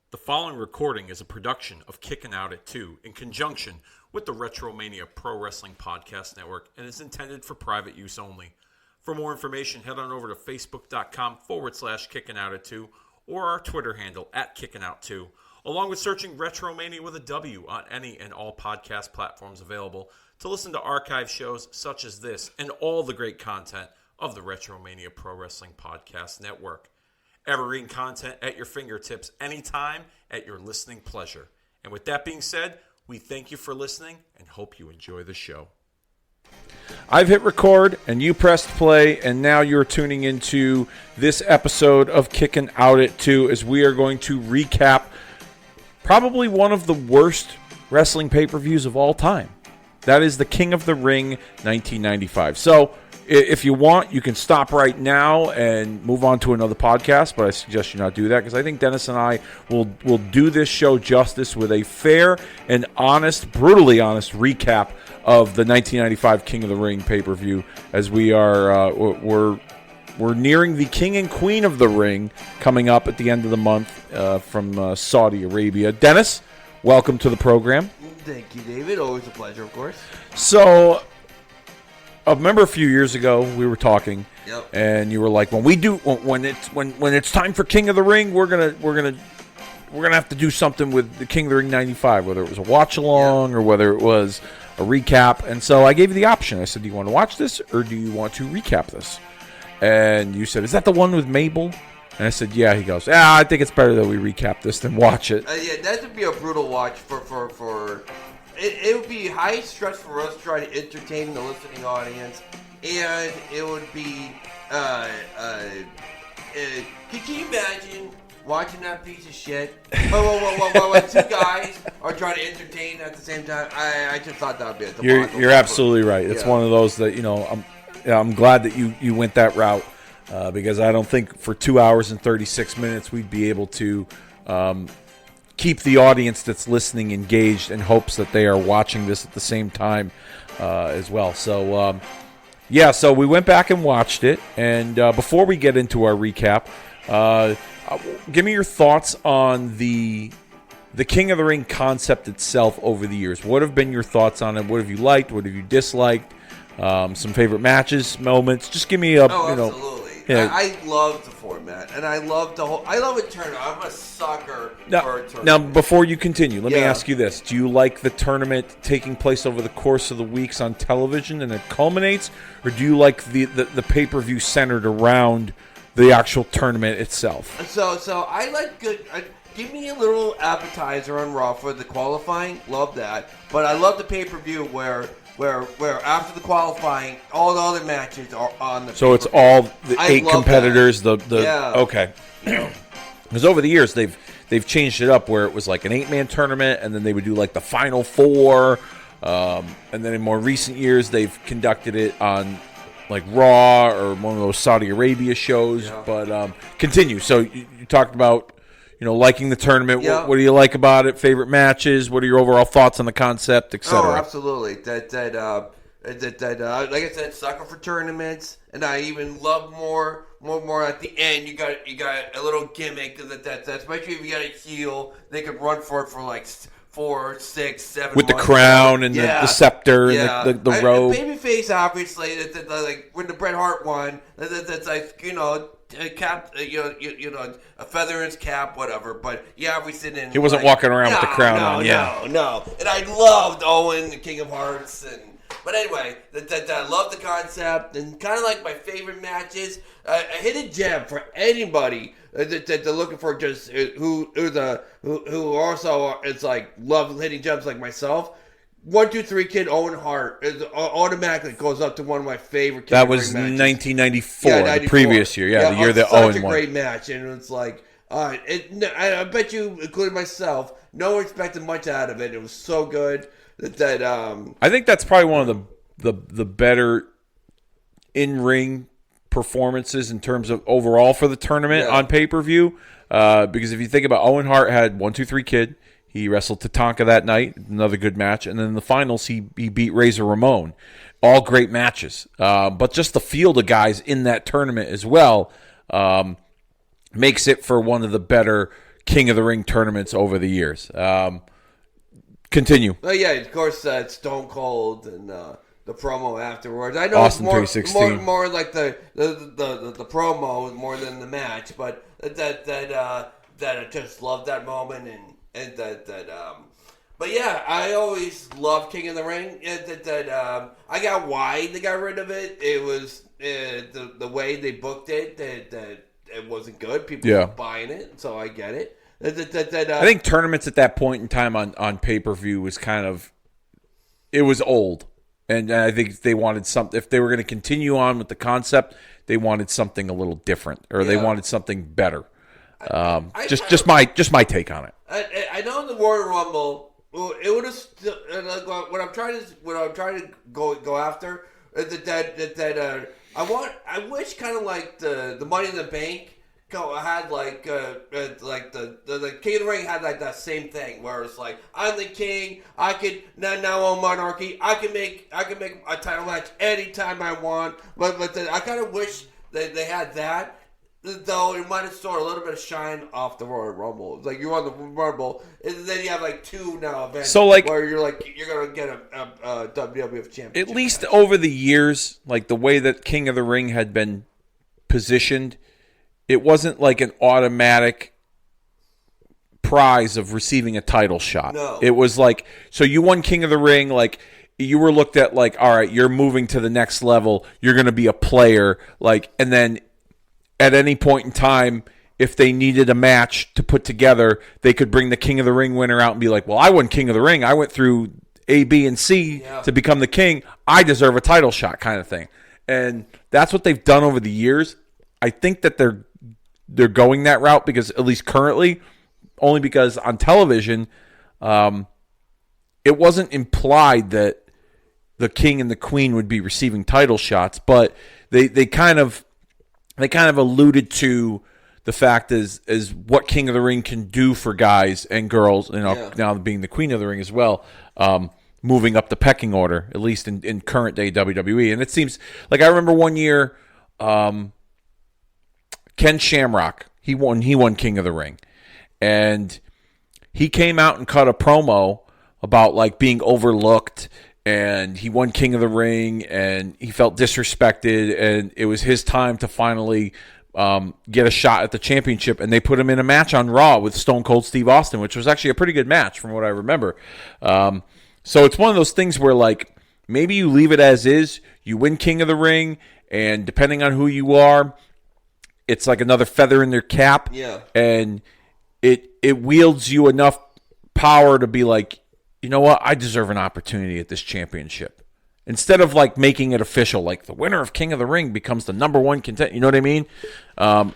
The following recording is a production of Kickin' Out at 2 in conjunction with the Retromania Pro Wrestling Podcast Network and is intended for private use only. For more information, head on over to facebook.com/Kickin' Out at 2 or our Twitter handle @Kickin' Out 2, along with searching Retromania with a W on any and all podcast platforms available to listen to archive shows such as this and all the great content of the Retromania Pro Wrestling Podcast Network. Evergreen content at your fingertips anytime at your listening pleasure. And with that being said, we thank you for listening and hope you enjoy the show. I've hit record and you pressed play, and now you're tuning into this episode of Kickin' Out at 2 as we are going to recap probably one of the worst wrestling pay-per-views of all time. That is the King of the Ring 1995. So if you want, you can stop right now and move on to another podcast, but I suggest you not do that because I think Dennis and I will do this show justice with a fair and honest, brutally honest recap of the 1995 King of the Ring pay-per-view, as we are we're nearing the King and Queen of the Ring coming up at the end of the month from Saudi Arabia. Dennis, welcome to the program. Thank you, David. Always a pleasure, of course. So, I remember a few years ago we were talking, Yep. and you were like, when it's time for King of the Ring, we're gonna have to do something with the King of the Ring 95, whether it was a watch along or whether it was a recap. And so I gave you the option. I said, do you want to watch this or do you want to recap this? And you said, is that the one with Mabel? And I said, yeah. He goes, I think it's better that we recap this than watch it. Yeah, that would be a brutal watch for it would be high stress for us trying to entertain the listening audience, and it would be can you imagine watching that piece of shit? When two guys are trying to entertain at the same time. I just thought that would be a debacle. You're absolutely right. It's one of those that, I'm glad that you went that route, because I don't think for 2 hours and 36 minutes we'd be able to keep the audience that's listening engaged in hopes that they are watching this at the same time as well. So, so we went back and watched it. And before we get into our recap, give me your thoughts on the King of the Ring concept itself over the years. What have been your thoughts on it? What have you liked? What have you disliked? Some favorite matches, moments. Just give me a, absolutely. Yeah. I love the format, and I love a tournament. I'm a sucker for a tournament. Now, before you continue, let me ask you this. Do you like the tournament taking place over the course of the weeks on television and it culminates? Or do you like the pay-per-view centered around the actual tournament itself? So I like good... give me a little appetizer on Raw for the qualifying. Love that. But I love the pay-per-view where after the qualifying, all the other matches are on the. So it's all the 8 competitors. That. Okay. Because over the years they've changed it up where it was like an 8-man tournament, and then they would do like the final 4, and then in more recent years they've conducted it on like Raw or one of those Saudi Arabia shows. Yeah. But continue. So you talked about, liking the tournament. Yeah. What do you like about it? Favorite matches? What are your overall thoughts on the concept, etc.? Oh, absolutely. That like I said, sucker for tournaments, and I even love more at the end. You got a little gimmick that especially if you got a heel, they could run for it for like 4, 6, 7 with months. The crown and the scepter and the robe. Babyface, obviously, like when the Bret Hart won, that's like a cap, a feather in his cap, whatever. But obviously didn't. He wasn't walking around with the crown on. No. And I loved Owen, the King of Hearts, but anyway, I love the concept, and kind of like my favorite matches. A hidden gem for anybody that they're looking for, just who also is like love hitting gems like myself. 1, 2, 3 Kid Owen Hart is automatically goes up to one of my favorite. That was 1994, the previous year. The year that Owen won. Such a great match, and it's like, I bet you, including myself, no one expected much out of it. It was so good that I think that's probably one of the better in-ring performances in terms of overall for the tournament on pay-per-view. Because if you think about Owen Hart had 1, 2, 3 Kid. He wrestled Tatanka that night, another good match. And then in the finals, he beat Razor Ramon. All great matches. But just the field of guys in that tournament as well makes it for one of the better King of the Ring tournaments over the years. Continue. Oh yeah, of course, Stone Cold and the promo afterwards. I know Austin it's 316. more like the promo more than the match, but that I just love that moment and But yeah, I always loved King of the Ring. I got why they got rid of it. It was the way they booked it. That it wasn't good. People were buying it, so I get it. I think tournaments at that point in time on pay-per-view was it was old. And I think they wanted something. If they were going to continue on with the concept, they wanted something a little different, or they wanted something better. Just my take on it. I know in the Royal Rumble, it would have what I'm trying to go after I wish kind of like the Money in the Bank had like the King of the Ring had like that same thing where it's like, I'm the king, I could now own Monarchy, I can make a title match anytime I want, but I kind of wish they had that, though it might have stolen a little bit of shine off the Royal Rumble. It's like you're on the Rumble, and then you have like two now events, so like where you're gonna get a WWF championship. At least match. over the years, like the way that King of the Ring had been positioned, it wasn't like an automatic prize of receiving a title shot. No. It was like, so you won King of the Ring, like you were looked at like, all right, you're moving to the next level, you're going to be a player, like, and then at any point in time, if they needed a match to put together, they could bring the King of the Ring winner out and be like, well, I won King of the Ring, I went through A, B, and C to become the king, I deserve a title shot kind of thing. And that's what they've done over the years. I think that they're going that route because, at least currently, only because on television, it wasn't implied that the king and the queen would be receiving title shots, but they kind of alluded to the fact as what King of the Ring can do for guys and girls, now being the Queen of the Ring as well, moving up the pecking order, at least in current day WWE. And it seems like, I remember one year, Ken Shamrock, he won King of the Ring, and he came out and cut a promo about like being overlooked, and he won King of the Ring, and he felt disrespected, and it was his time to finally get a shot at the championship, and they put him in a match on Raw with Stone Cold Steve Austin, which was actually a pretty good match from what I remember. So it's one of those things where, like, maybe you leave it as is, you win King of the Ring, and depending on who you are, it's like another feather in their cap. Yeah. And it wields you enough power to be like, you know what, I deserve an opportunity at this championship. Instead of like making it official, like the winner of King of the Ring becomes the number one contender. You know what I mean?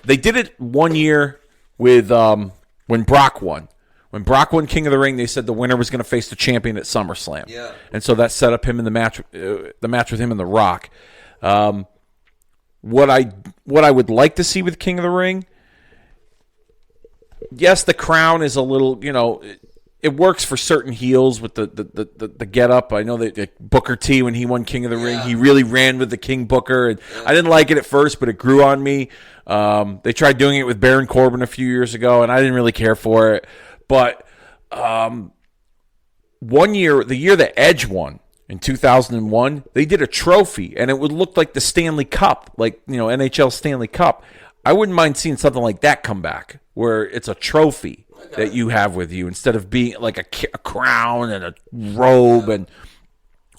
They did it one year with when Brock won. When Brock won King of the Ring, they said the winner was going to face the champion at SummerSlam. Yeah. And so that set up him in the match with him and The Rock. What I would like to see with King of the Ring, yes, the crown is a little, it works for certain heels with the get up. I know that Booker T, when he won King of the Ring, he really ran with the King Booker, and I didn't like it at first, but it grew on me. They tried doing it with Baron Corbin a few years ago, and I didn't really care for it. But one year, the year that Edge won, in 2001, they did a trophy, and it would look like the Stanley Cup, like, NHL Stanley Cup. I wouldn't mind seeing something like that come back, where it's a trophy that you have with you instead of being like a crown and a robe and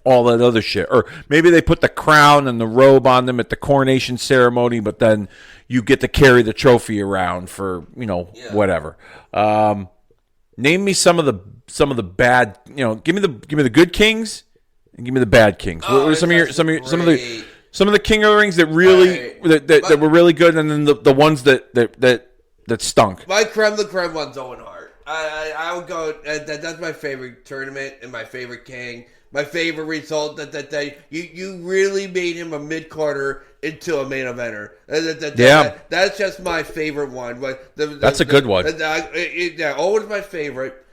all that other shit. Or maybe they put the crown and the robe on them at the coronation ceremony, but then you get to carry the trophy around for, whatever. Name me some of the bad, give me the good kings and give me the bad kings. What were some of the King of the Rings that really that were really good, and then the ones that stunk? My creme de creme one's Owen Hart. I would go. That's my favorite tournament and my favorite king. My favorite result that you really made him a mid-quarter into a main eventer. That's just my favorite one. But that's a good one. Owen's my favorite.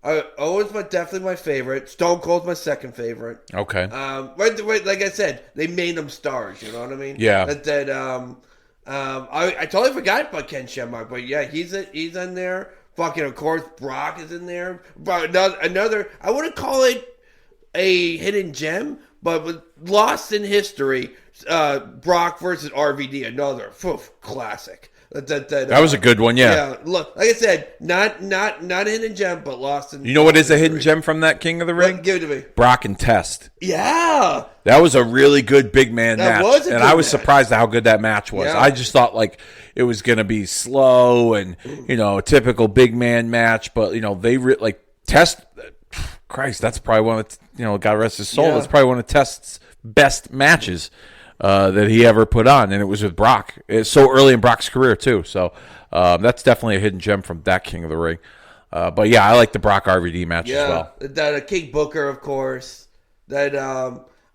Owen's definitely my favorite. Stone Cold's my second favorite. Okay. Like I said, they made them stars. You know what I mean? Yeah. I totally forgot about Ken Shamrock, but yeah, he's in there. Fucking, of course, Brock is in there. But another, I wouldn't call it a hidden gem, but with lost in history, Brock versus RVD, another classic. That was a good one, yeah. Yeah, look, like I said, not a hidden gem, but lost in. You know what is a hidden gem from that King of the Ring? Give it to me. Brock and Test. Yeah, that was a really good big man match, and I was match. Surprised at how good that match was. Yeah. I just thought like it was going to be slow and a typical big man match, but they like Test. Christ, that's probably one of God rest his soul. Yeah. That's probably one of Test's best matches that he ever put on, and it was with Brock. It's so early in Brock's career too, so that's definitely a hidden gem from that King of the Ring. But yeah, I like the Brock RVD match as well. That King Booker, of course. That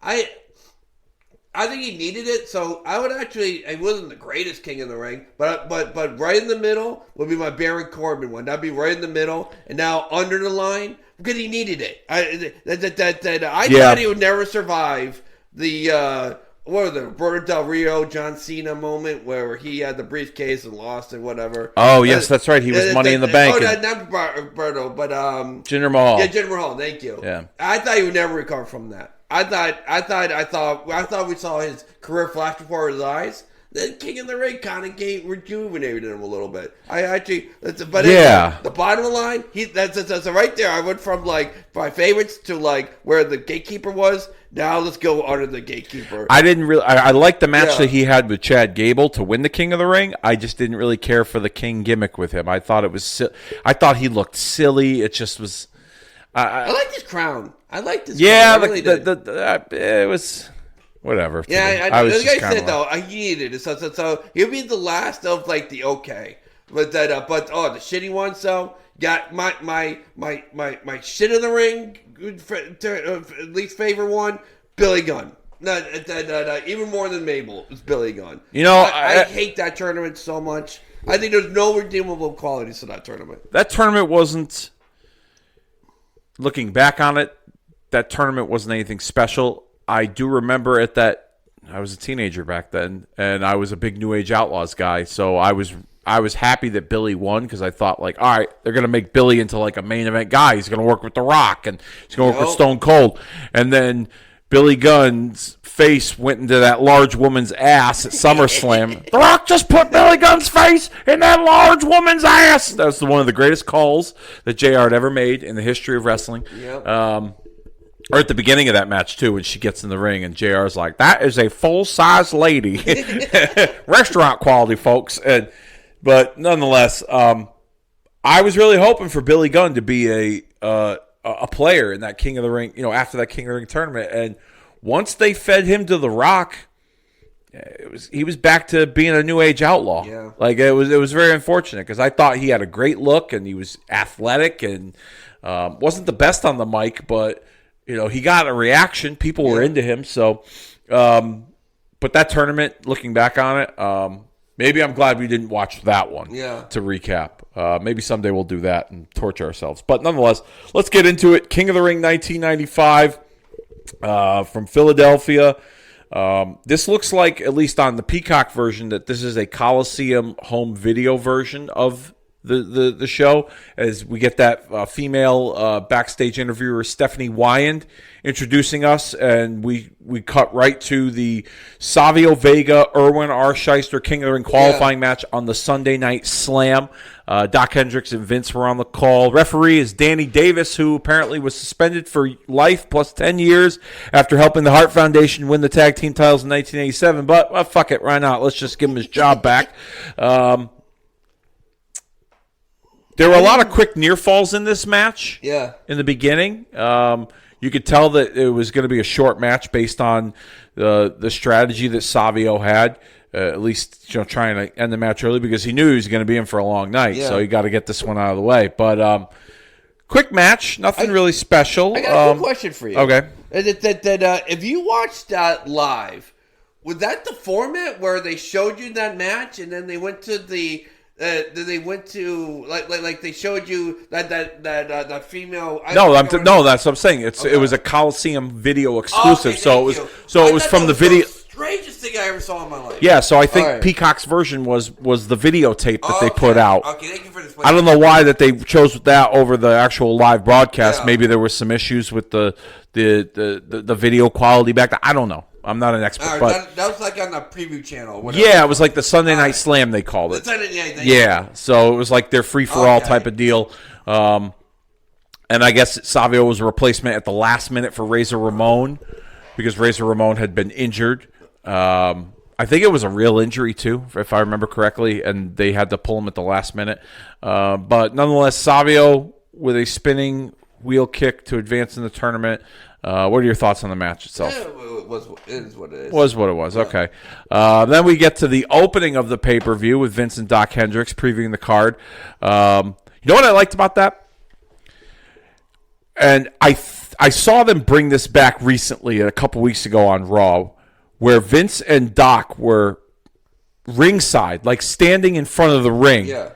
I think he needed it. So I would actually. It wasn't the greatest King of the Ring, but right in the middle would be my Baron Corbin one. That'd be right in the middle, and now under the line because he needed it. I thought he would never survive the. What was it, Roberto Del Rio, John Cena moment where he had the briefcase and lost and whatever? Oh, yes, that's right. He was Money in the Bank. Oh, not Roberto, but Jinder Mahal. Yeah, Jinder Mahal. Thank you. Yeah, I thought he would never recover from that. I thought we saw his career flash before his eyes. Then King of the Ring kind of rejuvenated him a little bit. The bottom of the line, that's right there. I went from like my favorites to like where the gatekeeper was. Now let's go under the gatekeeper. I liked the match that he had with Chad Gable to win the King of the Ring. I just didn't really care for the King gimmick with him. I thought I thought he looked silly. It just was. I like his crown. I like this. Yeah, crown. It was. Whatever. Yeah, I was like I said though, I needed it. So he'll be the last of like the okay, but the shitty ones though. Got my shit in the ring. At least favorite one, Billy Gunn. Even more than Mabel, it's Billy Gunn. I hate that tournament so much. I think there's no redeemable qualities to that tournament. That tournament wasn't. Looking back on it, that tournament wasn't anything special. I do remember I was a teenager back then, and I was a big New Age Outlaws guy, so I was happy that Billy won because I thought, like, all right, they're going to make Billy into, like, a main event guy. He's going to work with The Rock, and he's going to work with Stone Cold. And then Billy Gunn's face went into that large woman's ass at SummerSlam. The Rock just put Billy Gunn's face in that large woman's ass. That was one of the greatest calls that JR had ever made in the history of wrestling. Yep. Or at the beginning of that match, too, when she gets in the ring, and JR's like, that is a full-size lady. Restaurant quality, folks. But nonetheless, I was really hoping for Billy Gunn to be a player in that King of the Ring, after that King of the Ring tournament. And once they fed him to The Rock, he was back to being a New Age outlaw. Yeah. Like, it was very unfortunate because I thought he had a great look and he was athletic and wasn't the best on the mic, but he got a reaction. People were into him. So, but that tournament, looking back on it, maybe I'm glad we didn't watch that one to recap. Maybe someday we'll do that and torture ourselves. But nonetheless, let's get into it. King of the Ring 1995 from Philadelphia. This looks like, at least on the Peacock version, that this is a Coliseum home video version of the show, as we get that female backstage interviewer Stephanie Wyand introducing us, and we cut right to the Savio Vega Erwin R. Shyster King of the Ring qualifying match on the Sunday Night Slam. Doc Hendricks and Vince were on the call. Referee is Danny Davis, who apparently was suspended for life plus 10 years after helping the Hart Foundation win the tag team titles in 1987. But fuck it, why not? Let's just give him his job back. There were a lot of quick near falls in this match. Yeah. In the beginning, you could tell that it was going to be a short match based on the strategy that Savio had. At least, trying to end the match early because he knew he was going to be in for a long night. Yeah. So you got to get this one out of the way. But quick match, nothing really special. I got a quick question for you. Okay. If you watched that live, was that the format where they showed you that match and then they went to the? They went to like they showed you that female. That's what I'm saying. It was a Coliseum video exclusive, so it was from the video. Strangest thing thing I ever saw in my life. Yeah, so I think Peacock's version was the videotape that they put out. Okay, thank you for this. I don't know why that they chose that over the actual live broadcast. Yeah. Maybe there was some issues with the video quality back then. I don't know. I'm not an expert, but that was like on the preview channel. Whatever. Yeah, it was like the Sunday Night Slam they called it. Yeah, so it was like their free for all type of deal. And I guess Savio was a replacement at the last minute for Razor Ramon because Razor Ramon had been injured. I think it was a real injury too, if I remember correctly, and they had to pull him at the last minute. But nonetheless, Savio with a spinning wheel kick to advance in the tournament. What are your thoughts on the match itself? It is what it is. Was what it was. Yeah. Okay. Then we get to the opening of the pay-per-view with Vince and Doc Hendricks previewing the card. You know what I liked about that? And I saw them bring this back recently, a couple weeks ago on Raw, where Vince and Doc were ringside, like standing in front of the ring. Yeah.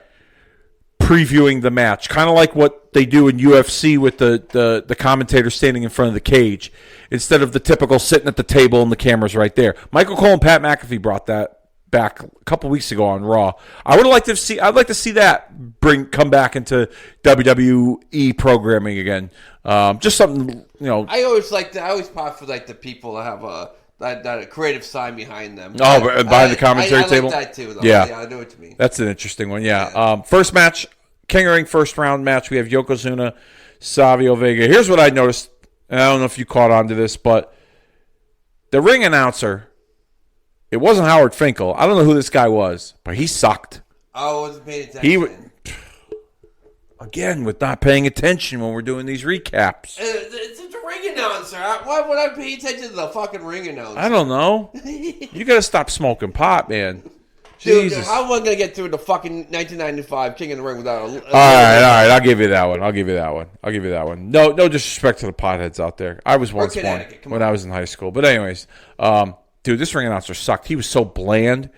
Previewing the match, kind of like what they do in UFC with the commentator standing in front of the cage instead of the typical sitting at the table and the camera's right there. Michael Cole and Pat McAfee brought that back a couple weeks ago on Raw. I'd like to see that come back into WWE programming again. Just something, I always pop for like the people that have that creative side behind them. Oh, behind the commentary table? I like that too, though. Yeah. I know what you mean. That's an interesting one, yeah. First match, King of Ring first round match. We have Yokozuna, Savio Vega. Here's what I noticed, and I don't know if you caught on to this, but the ring announcer, it wasn't Howard Finkel. I don't know who this guy was, but he sucked. I wasn't paying attention. Again, with not paying attention when we're doing these recaps. It's a ring announcer. Why would I pay attention to the fucking ring announcer? I don't know. You got to stop smoking pot, man. Dude, Jesus. how am I going to get through the fucking 1995 King of the Ring without a... All right. I'll give you that one. No disrespect to the potheads out there. I was once one when I was in high school. But anyways, dude, this ring announcer sucked. He was so bland.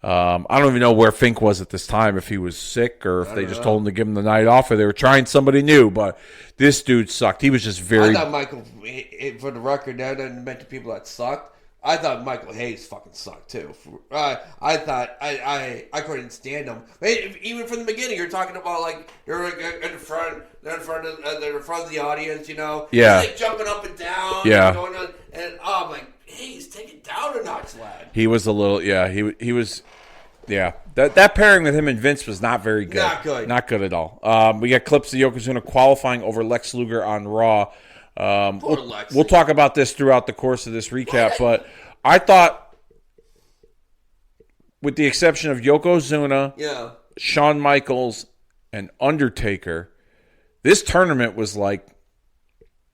I don't even know where Fink was at this time, if he was sick or if they just told him to give him the night off or they were trying somebody new. But this dude sucked. He was just very... I thought Michael, for the record, now that I mentioned people that sucked, I thought Michael Hayes fucking sucked too. I thought I couldn't stand him. Even from the beginning, you're talking about like you're in front of the audience, Yeah. He's like jumping up and down. Yeah. And going on, and I'm like, Hayes, take it down a notch, lad. He was a little, yeah. He was, yeah. That pairing with him and Vince was not very good. Not good at all. We got clips of Yokozuna qualifying over Lex Luger on Raw. We'll talk about this throughout the course of this recap, but I thought, with the exception of Yokozuna, Shawn Michaels, and Undertaker, this tournament was like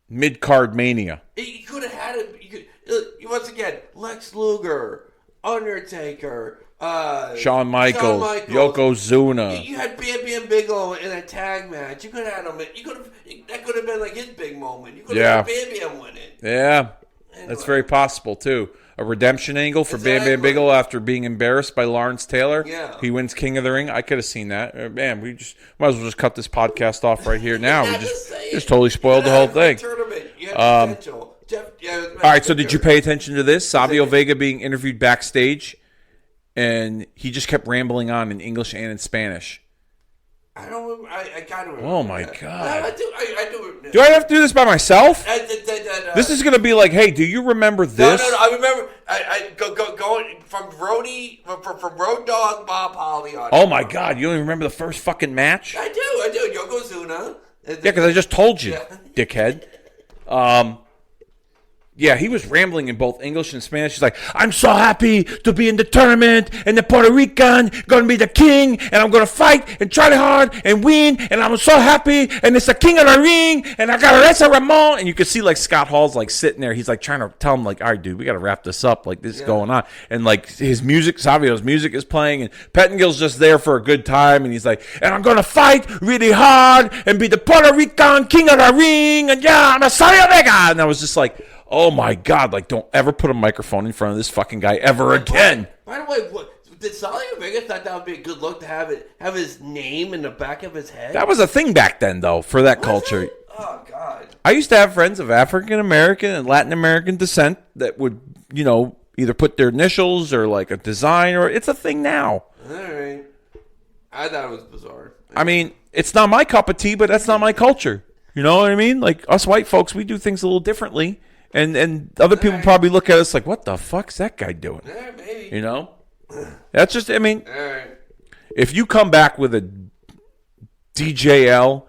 mid-card mania. You could have had it. Once again, Lex Luger, Undertaker, Shawn Michaels, Yokozuna. You had Bam Bam Bigelow in a tag match. You could have had him. That could have been like his big moment. You could have had Bam Bam win it. Yeah, anyway. That's very possible too. A redemption angle for Bam Bam Bigelow after being embarrassed by Lawrence Taylor. Yeah, he wins King of the Ring. I could have seen that. Man, we just might as well just cut this podcast off right here now. We just totally spoiled the whole thing. Tournament. You had potential. All right, so did you pay attention to this? Savio Vega being interviewed backstage, and he just kept rambling on in English and in Spanish. I don't remember. I kind of remember. Oh, my God. I do. Do I have to do this by myself? This is going to be like, hey, do you remember this? No, I remember. I going from Road Dogg Bob Holly on. Oh, my God. You don't even remember the first fucking match? I do. Yokozuna. Yeah, because I just told you, dickhead. Yeah, he was rambling in both English and Spanish. He's like, I'm so happy to be in the tournament, and the Puerto Rican going to be the king, and I'm going to fight and try hard and win, and I'm so happy, and it's the King of the Ring, and I got Razor Ramon. And you can see, like, Scott Hall's, like, sitting there. He's, like, trying to tell him, like, all right, dude, we got to wrap this up. Like, this is going on. And, like, his music, Savio's music is playing, and Pettingill's just there for a good time, and he's like, and I'm going to fight really hard and be the Puerto Rican King of the Ring, and yeah, I'm a Savio Vega. And I was just like, oh, my God, like, don't ever put a microphone in front of this fucking guy ever again. By the way, did Savio Vega thought that would be a good look to have his name in the back of his head? That was a thing back then, though, for that culture. Oh, God. I used to have friends of African American and Latin American descent that would, either put their initials or like a design, or it's a thing now. All right. I thought it was bizarre. I mean, it's not my cup of tea, but that's not my culture. You know what I mean? Like us white folks, we do things a little differently, and other people probably look at us like, "What the fuck's that guy doing?" Yeah, maybe. You know? That's just. I mean, All right. if you come back with a DJL.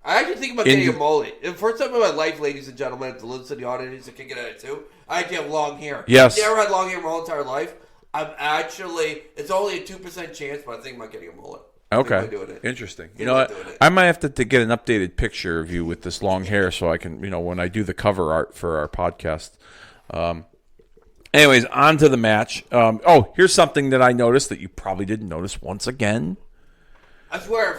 I actually think about getting a mullet. The first time in my life, ladies and gentlemen, to listen to the audience and kick it out too, I actually have long hair. Yes. I've never had long hair my whole entire life. It's only a 2% chance, but I think about getting a mullet. Okay. Interesting. You know what? I might have to get an updated picture of you with this long hair so I can, when I do the cover art for our podcast. Anyways, on to the match. Here's something that I noticed that you probably didn't notice once again. I swear,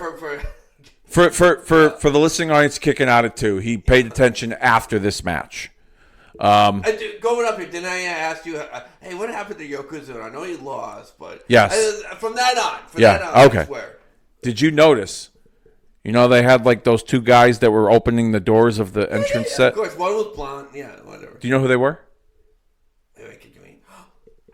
For the listening audience kicking out at 2, he paid attention after this match. Going up here, didn't I ask you, hey, what happened to Yokozuna? I know he lost, but... Yes. From that on, okay. I swear. Did you notice? They had like those 2 guys that were opening the doors of the entrance set? Of course, one was blonde. Yeah, whatever. Do you know who they were?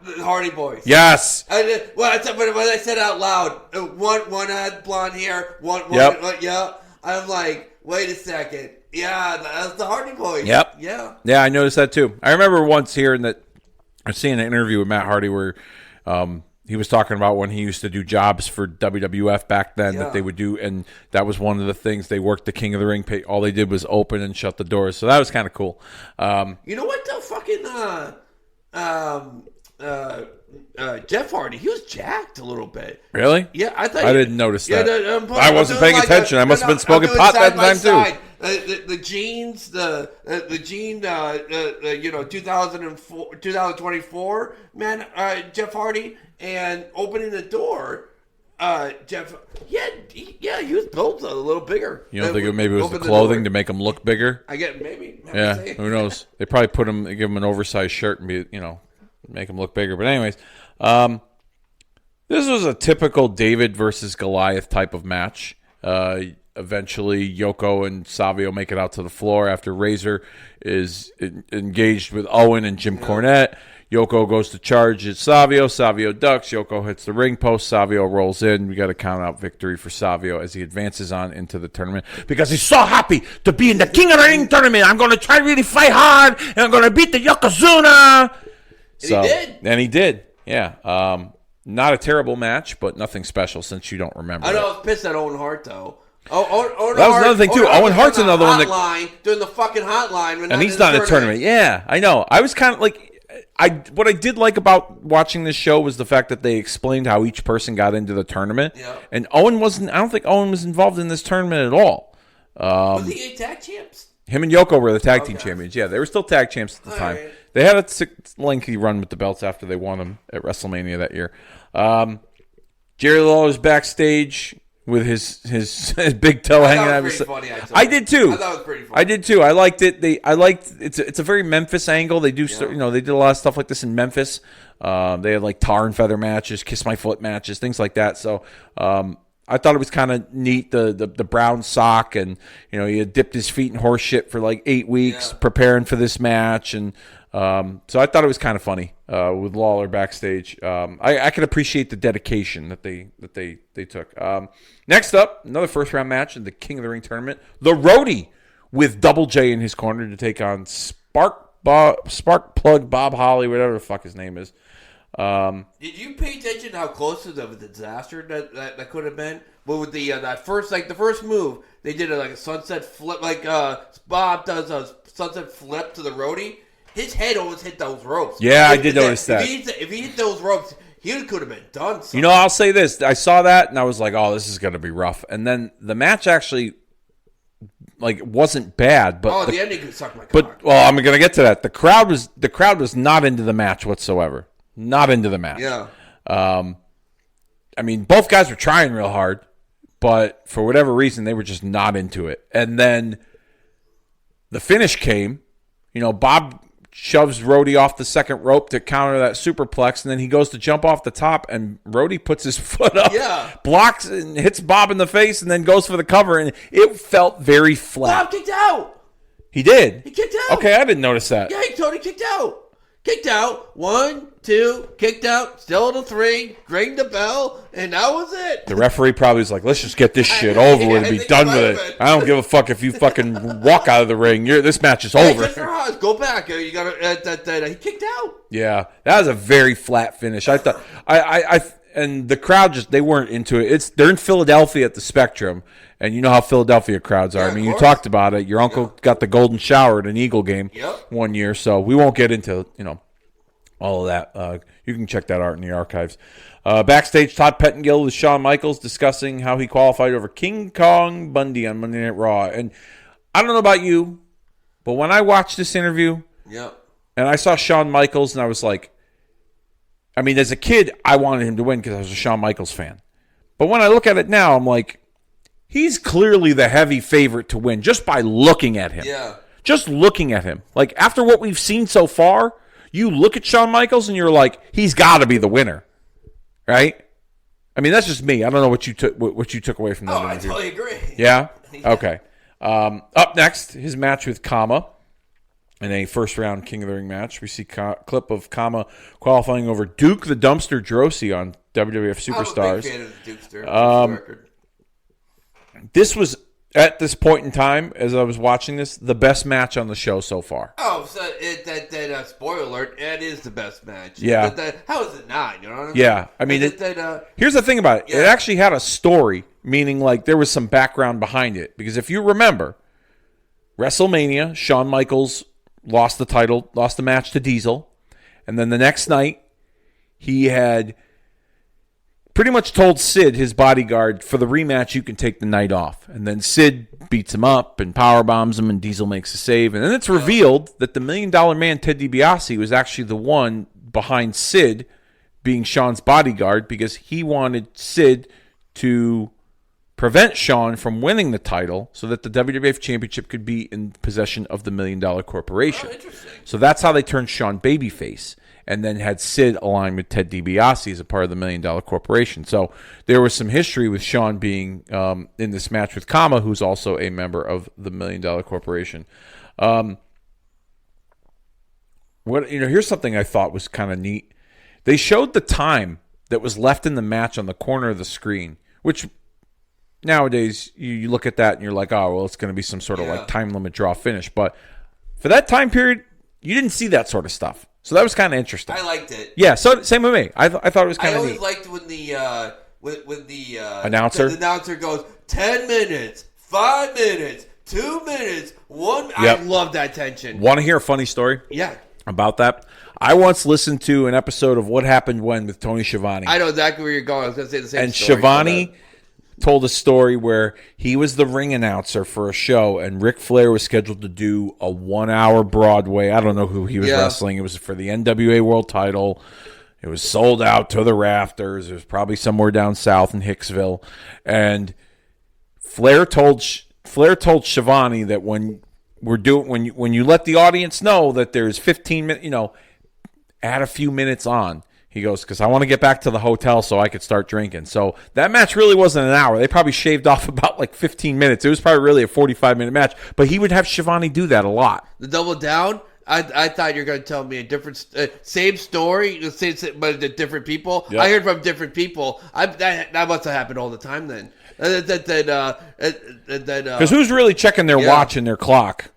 The Hardy Boys. Yes. When I said out loud, one had blonde hair, one yeah. I'm like, wait a second. Yeah, that's the Hardy Boys. Yep. Yeah. Yeah, I noticed that too. I remember once hearing that, I was seeing an interview with Matt Hardy where he was talking about when he used to do jobs for WWF back then that they would do, and that was one of the things they worked the King of the Ring. All they did was open and shut the doors, so that was kind of cool. You know what? The fucking Jeff Hardy, he was jacked a little bit. Really? Yeah, I didn't notice that. Yeah, I wasn't paying attention. I must have been smoking pot that time too. The jeans, the jean, 2024 man, Jeff Hardy, and opening the door, Jeff. Yeah, he was built a little bigger. You don't think maybe it was the clothing to make him look bigger? I get maybe. Yeah, who knows? They probably give him an oversized shirt and make him look bigger. But anyways, this was a typical David versus Goliath type of match. Eventually, Yoko and Savio make it out to the floor after Razor is engaged with Owen and Jim Cornette. Yoko goes to charge at Savio. Savio ducks. Yoko hits the ring post. Savio rolls in. We got a count-out victory for Savio as he advances on into the tournament because he's so happy to be in the King of the Ring tournament. I'm going to try to really fight hard, and I'm going to beat the Yokozuna. And he did. Yeah. Not a terrible match, but nothing special since you don't remember. I know. I was pissed at Owen Hart, though. Owen that was another thing, too. Owen Hart's another one that... Doing the fucking hotline. And he's not in a tournament. Yeah, I know. I was kind of like... What I did like about watching this show was the fact that they explained how each person got into the tournament. Yeah. And Owen wasn't... I don't think Owen was involved in this tournament at all. Was he tag champs? Him and Yoko were the tag team champions. Yeah, they were still tag champs at the time. Right. They had a lengthy run with the belts after they won them at WrestleMania that year. Jerry Lawler's backstage with his big toe hanging out of his. I did too. I thought it was pretty funny. I did too. I liked it. It's a very Memphis angle. They do they did a lot of stuff like this in Memphis. They had like tar and feather matches, kiss my foot matches, things like that. So I thought it was kind of neat, the brown sock, and he had dipped his feet in horse shit for like 8 weeks preparing for this match, and so I thought it was kind of funny with Lawler backstage. I can appreciate the dedication that they took. Next up, another first round match in the King of the Ring tournament. The Roadie with Double J in his corner to take on Spark Plug Bob Holly, whatever the fuck his name is. Did you pay attention to how close to the disaster that could have been? But with the the first move, they did a sunset flip, like Bob does a sunset flip to the Roadie. His head almost hit those ropes. Yeah, I did notice that. If he hit those ropes, he could have been done. Something. I'll say this: I saw that and I was like, "Oh, this is going to be rough." And then the match actually, wasn't bad. But the ending could suck my cock. But I'm going to get to that. The crowd was not into the match whatsoever. Not into the match. Yeah. I mean, both guys were trying real hard, but for whatever reason, they were just not into it. And then the finish came. Bob shoves Roadie off the second rope to counter that superplex, and then he goes to jump off the top, and Roadie puts his foot up, blocks and hits Bob in the face, and then goes for the cover, and it felt very flat. Bob kicked out. He did? He kicked out. Okay, I didn't notice that. Yeah, he totally kicked out. kicked out. 1, 2, kicked out. Still to 3. Rang the bell, and that was it. The referee probably was like, let's just get this shit over with and be done with it. I don't give a fuck if you fucking walk out of the ring. This match is over. Jennifer Haas, go back. You gotta. He kicked out. Yeah, that was a very flat finish. I thought and the crowd they weren't into it. They're in Philadelphia at the Spectrum, and you know how Philadelphia crowds are. Yeah, I mean, you talked about it. Your uncle got the golden shower at an Eagle game one year, so we won't get into all of that. You can check that out in the archives. Backstage, Todd Pettengill with Shawn Michaels discussing how he qualified over King Kong Bundy on Monday Night Raw. And I don't know about you, but when I watched this interview, and I saw Shawn Michaels, and I was like, I mean, as a kid, I wanted him to win because I was a Shawn Michaels fan. But when I look at it now, I'm like, he's clearly the heavy favorite to win just by looking at him. Yeah. Just looking at him. Like, after what we've seen so far, you look at Shawn Michaels and you're like, he's got to be the winner. Right? I mean, that's just me. I don't know what you took away from that interview. I totally agree. Yeah? Okay. Up next, his match with Kama. In a first-round King of the Ring match, we see clip of Kama qualifying over Duke the Dumpster Droese on WWF Superstars. I'm a big fan of the Dukester. This was, at this point in time, as I was watching this, the best match on the show so far. Oh, so spoiler alert, it is the best match. Yeah. How is it not? You know what I mean? Yeah. I mean, here's the thing about it. Yeah. It actually had a story, meaning like there was some background behind it. Because if you remember, WrestleMania, Shawn Michaels lost the match to Diesel. And then the next night, he had pretty much told Sid, his bodyguard, for the rematch, you can take the night off. And then Sid beats him up and powerbombs him, and Diesel makes a save. And then it's revealed that the $1 Million Man, Ted DiBiase, was actually the one behind Sid being Shawn's bodyguard because he wanted Sid to prevent Shawn from winning the title so that the WWF Championship could be in possession of the $1 Million Corporation. Oh, interesting. So that's how they turned Shawn babyface and then had Sid align with Ted DiBiase as a part of the $1 Million Corporation. So there was some history with Shawn being in this match with Kama, who's also a member of the $1 Million Corporation. Here's something I thought was kind of neat. They showed the time that was left in the match on the corner of the screen, which nowadays you look at that and you're like, oh, well, it's going to be some sort of like time limit draw finish. But for that time period, you didn't see that sort of stuff. So that was kind of interesting. I liked it. Yeah, so same with me. I thought it was kind of neat. I always liked when the announcer? The announcer goes 10 minutes, 5 minutes, 2 minutes, 1. Yep. I love that tension. Want to hear a funny story? Yeah. About that? I once listened to an episode of What Happened When with Tony Schiavone. I know exactly where you're going. I was going to say the same and story. And Schiavone told a story where he was the ring announcer for a show, and Ric Flair was scheduled to do a 1-hour Broadway. I don't know who he was wrestling. It was for the NWA World Title. It was sold out to the rafters. It was probably somewhere down south in Hicksville. And Flair told Schiavone that when you let the audience know that there's 15 minutes, add a few minutes on. He goes, because I want to get back to the hotel so I could start drinking. So that match really wasn't an hour. They probably shaved off about like 15 minutes. It was probably really a 45-minute match. But he would have Schiavone do that a lot. The Double Down, I thought you were going to tell me a different, same story, but different people. Yep. I heard from different people. That must have happened all the time then. Because who's really checking their watch and their clock?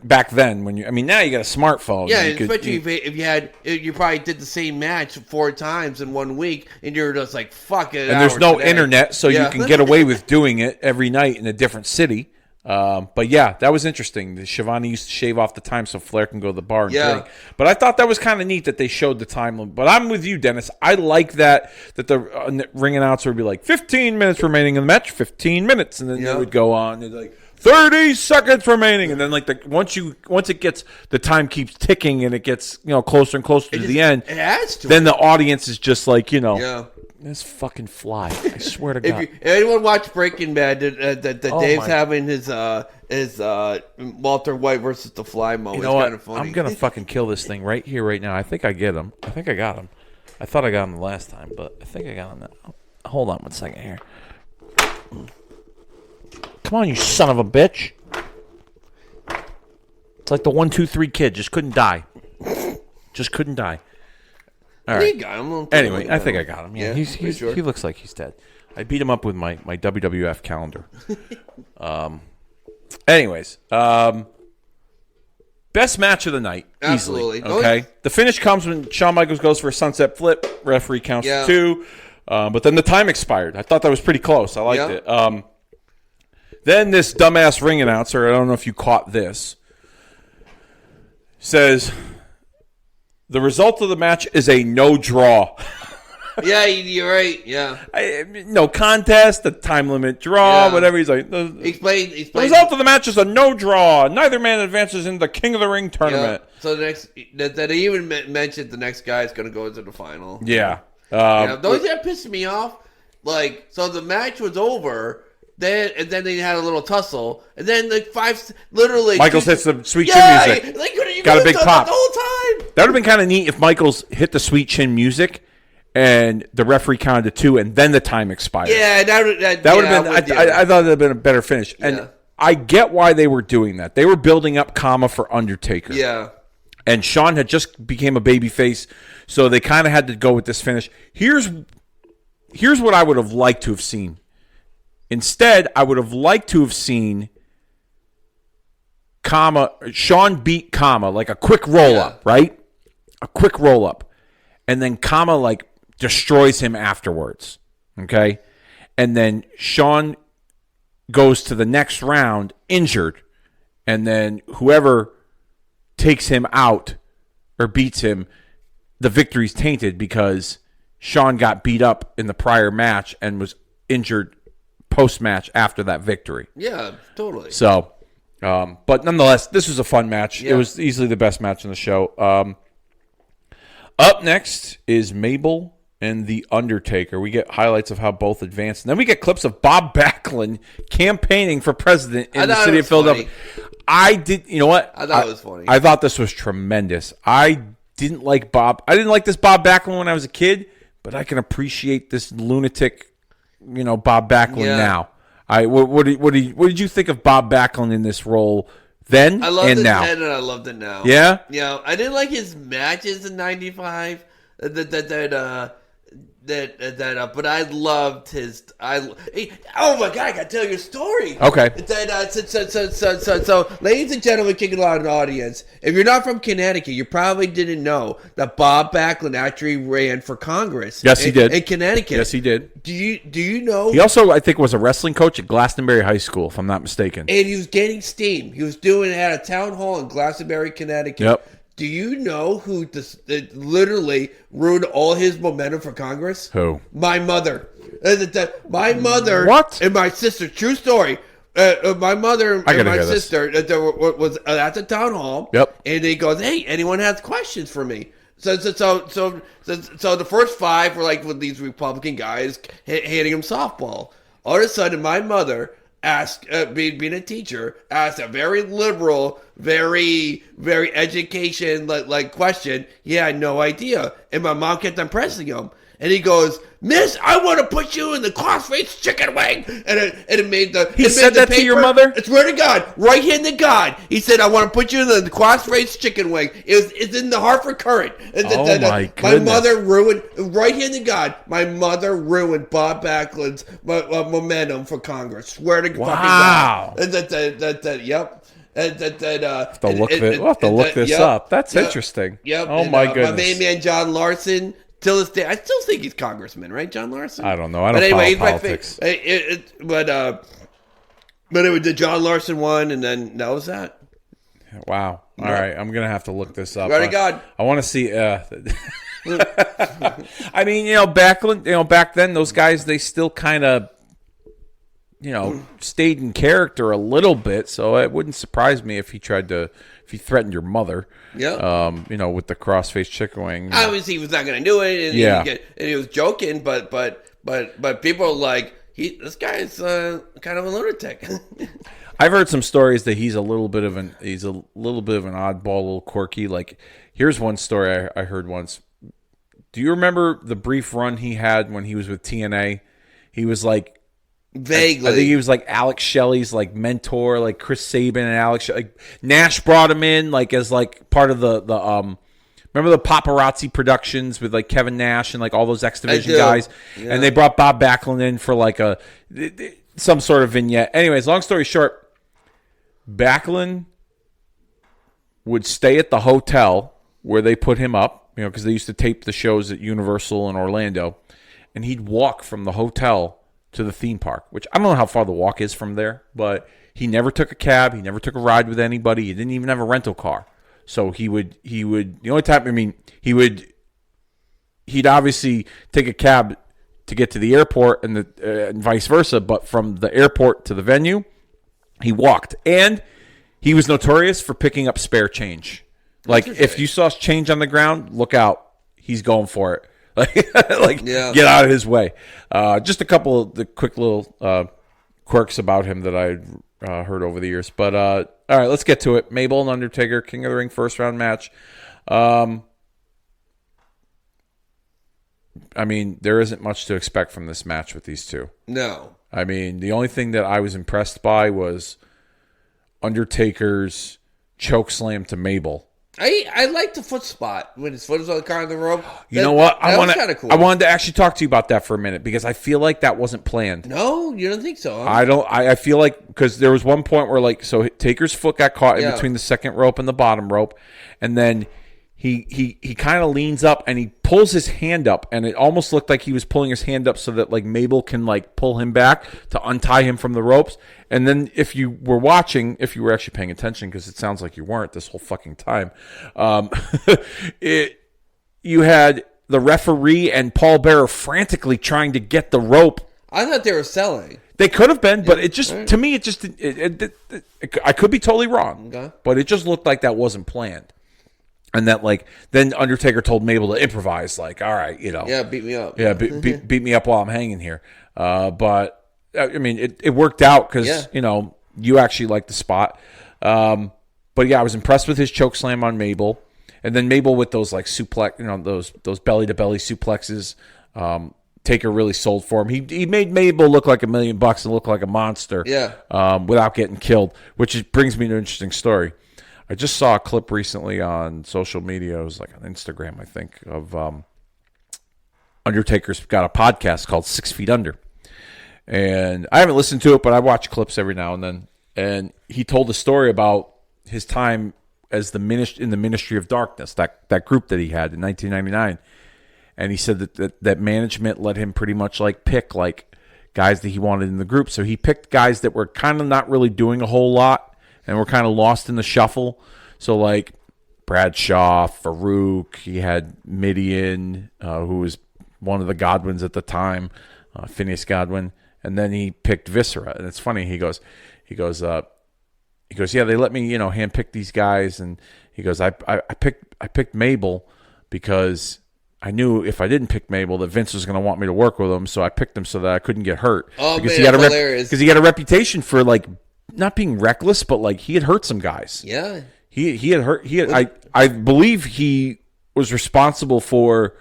Back then, now you got a smartphone. Yeah, especially if you probably did the same match 4 times in 1 week, and you're just like, fuck it. And there's no internet, so you can get away with doing it every night in a different city. But yeah, that was interesting. Schiavone used to shave off the time so Flair can go to the bar and drink. But I thought that was kind of neat that they showed the time. But I'm with you, Dennis. I like that the ring announcer would be like, 15 minutes remaining in the match, 15 minutes. And then they would go on. They're like, 30 seconds remaining, and then once it gets, the time keeps ticking and it gets closer and closer to the end. It adds to then the audience is just like this fucking fly. I swear to God. If anyone watched Breaking Bad, Dave's having his Walter White versus the Fly moment. You know what? Kind of funny. I'm gonna fucking kill this thing right here, right now. I think I get him. I think I got him. I thought I got him the last time, but I think I got him now. Hold on 1 second here. Come on, you son of a bitch. It's like the 1, 2, 3 kid. Just couldn't die. Just couldn't die. All I right. think you got him. Anyway, I think I got him. Yeah, sure. he looks like he's dead. I beat him up with my WWF calendar. Anyways, best match of the night, Absolutely. easily. Okay, the finish comes when Shawn Michaels goes for a sunset flip. Referee counts to 2, but then the time expired. I thought that was pretty close. I liked it. Then this dumbass ring announcer, I don't know if you caught this, says the result of the match is a no draw. Yeah, you're right. Yeah. No contest, the time limit draw, whatever. He's like, the result of the match is a no draw. Neither man advances in the King of the Ring tournament. Yeah. So the next, that he even mentioned the next guy is going to go into the final. Yeah. The only thing that pissed me off, like, so the match was over, and then they had a little tussle, and then like literally Michaels hits the sweet chin music. Like, you got a big pop the whole time. That would have been kind of neat if Michaels hit the sweet chin music. And the referee counted to 2, and then the time expired. Yeah, that would have been. I thought it would have been a better finish. And I get why they were doing that. They were building up Kama for Undertaker. Yeah. And Shawn had just became a babyface, so they kind of had to go with this finish. Here's what I would have liked to have seen. Instead, I would have liked to have seen Shawn beat Kama, like a quick roll-up, right? A quick roll-up. And then Kama, like, destroys him afterwards, okay? And then Shawn goes to the next round injured, and then whoever takes him out or beats him, the victory's tainted because Shawn got beat up in the prior match and was injured post-match after that victory. Yeah, totally. So, but nonetheless, this was a fun match. Yeah. It was easily the best match in the show. Up next is Mabel and The Undertaker. We get highlights of how both advanced. And then we get clips of Bob Backlund campaigning for president in the city of Philadelphia. You know what? I thought it was funny. I thought this was tremendous. I didn't like this Bob Backlund when I was a kid, but I can appreciate this lunatic, Bob Backlund now. What did you think of Bob Backlund in this role then I loved and it now? then and I loved it now. Yeah? Yeah, I didn't like his matches in '95. But I loved his. Oh my god! I gotta tell you a story. Okay. So, ladies and gentlemen, kicking a lot of the audience. If you're not from Connecticut, you probably didn't know that Bob Backlund actually ran for Congress. Yes, he did in Connecticut. Yes, he did. Do you know? He also, I think, was a wrestling coach at Glastonbury High School, if I'm not mistaken. And he was getting steam. He was had a town hall in Glastonbury, Connecticut. Yep. Do you know who literally ruined all his momentum for Congress? Who? My mother. My mother what? And my sister. True story. My mother and my sister was at the town hall. Yep. And they goes, "Hey, anyone has questions for me?" So the first 5 were like with these Republican guys handing him softball. All of a sudden, my mother asked, being a teacher, asked a very liberal, very, very education like question. He had no idea. And my mom kept on pressing him. And he goes, "Miss, I want to put you in the crossface chicken wing." And it made the... He said that to your mother? I swear to God. Right hand to God. He said, "I want to put you in the crossface chicken wing." It's in the Hartford Current. My goodness. My mother ruined... Right hand to God. My mother ruined Bob Backlund's momentum for Congress. Swear to fucking God. Yep. We'll have to look this up. That's interesting. Yep. Oh, my goodness. My main man, John Larson... Till this day, I still think he's congressman, right, John Larson? I don't know. I don't follow politics. But it was the John Larson one, and then that was that. Wow. All right, I'm gonna have to look this up. Right, God. I want to see. I mean, Backlund. Back then, those guys they still kind of, stayed in character a little bit. So it wouldn't surprise me if he threatened your mother. Yeah. With the crossface chicken wing. Obviously, he was not going to do it. And he was joking, but people are like, this guy is kind of a lunatic. I've heard some stories that he's a little bit of an oddball, a little quirky. Like, here's one story I heard once. Do you remember the brief run he had when he was with TNA? He was like. Vaguely. I think he was like Alex Shelley's like mentor, like Chris Sabin and Alex. Nash brought him in like as like part of the Remember the Paparazzi Productions with like Kevin Nash and like all those X Division do. guys, Yeah. and they brought Bob Backlund in for like some sort of vignette. Anyways, long story short, Backlund would stay at the hotel where they put him up, because they used to tape the shows at Universal in Orlando, and he'd walk from the hotel to the theme park, which I don't know how far the walk is from there, but he never took a cab, he never took a ride with anybody, he didn't even have a rental car. So he would the only time, he'd obviously take a cab to get to the airport and vice versa, but from the airport to the venue, he walked. And he was notorious for picking up spare change. Like, if you saw change on the ground, look out. He's going for it. Get out of his way. Just a couple of the quick little quirks about him that I heard over the years. But, all right, let's get to it. Mabel and Undertaker, King of the Ring first round match. There isn't much to expect from this match with these two. No. The only thing that I was impressed by was Undertaker's choke slam to Mabel. I like the foot spot when his foot is on the car of the rope. You know what? That was kind of cool. I wanted to actually talk to you about that for a minute because I feel like that wasn't planned. No, you don't think so? Huh? I feel like because there was one point where Taker's foot got caught in between the second rope and the bottom rope, and then he kind of leans up and he pulls his hand up, and it almost looked like he was pulling his hand up so that Mabel can pull him back to untie him from the ropes. And then if you were actually paying attention, because it sounds like you weren't this whole fucking time, you had the referee and Paul Bearer frantically trying to get the rope. I thought they were selling. They could have been, but it just, to me, I could be totally wrong, okay, but it just looked like that wasn't planned. And that, then Undertaker told Mabel to improvise, all right, Yeah, beat me up. Yeah, beat me up while I'm hanging here. But, it worked out because, you actually liked the spot. But, yeah, I was impressed with his choke slam on Mabel. And then Mabel with those, suplex, those belly-to-belly suplexes, Taker really sold for him. He made Mabel look like $1 million and look like a monster without getting killed, which brings me to an interesting story. I just saw a clip recently on social media. It was on Instagram, I think, of Undertaker's got a podcast called 6 Feet Under. And I haven't listened to it, but I watch clips every now and then. And he told a story about his time as in the Ministry of Darkness, that group that he had in 1999. And he said that management let him pretty much pick guys that he wanted in the group. So he picked guys that were kind of not really doing a whole lot and were kind of lost in the shuffle. So Bradshaw, Farouk, he had Midian, who was one of the Godwins at the time, Phineas Godwin, and then he picked Viscera. And it's funny, he goes, yeah, they let me, handpick these guys, and he goes, I picked Mabel because I knew if I didn't pick Mabel that Vince was going to want me to work with him, so I picked him so that I couldn't get hurt. Oh, because man, hilarious. Because he had a reputation for not being reckless, but he had hurt some guys. Yeah, he had hurt. I believe he was responsible for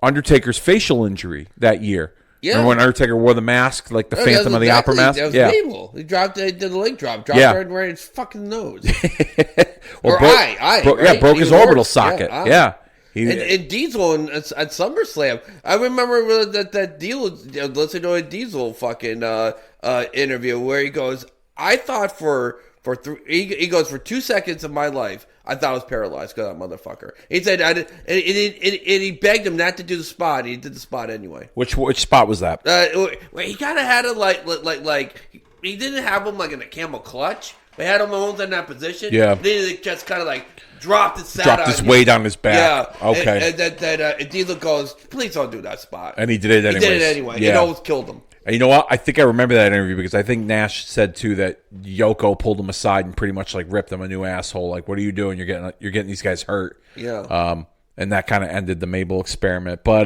Undertaker's facial injury that year. Yeah, remember when Undertaker wore the mask, the Phantom of the Opera mask? That was Mabel. He did the leg drop. Dropped right in his fucking nose. Broke his orbital socket. Yeah. And Diesel at SummerSlam, I remember that deal. Listen to a Diesel fucking interview where he goes, "I thought he goes for 2 seconds of my life, I thought I was paralyzed because of that motherfucker." He said, "I did," and he begged him not to do the spot. He did the spot anyway. Which spot was that? He kind of had it he didn't have him in a camel clutch. They had him almost in that position. Yeah. Then he just kind of dropped his weight on his back. Yeah. Okay. And Diesel goes, "Please don't do that spot." And he did it anyway. He did it anyway. Yeah. It almost killed him. And you know what? I think I remember that interview because I think Nash said too that Yoko pulled him aside and pretty much ripped him a new asshole. What are you doing? You're getting these guys hurt. Yeah. And that kind of ended the Mabel experiment. But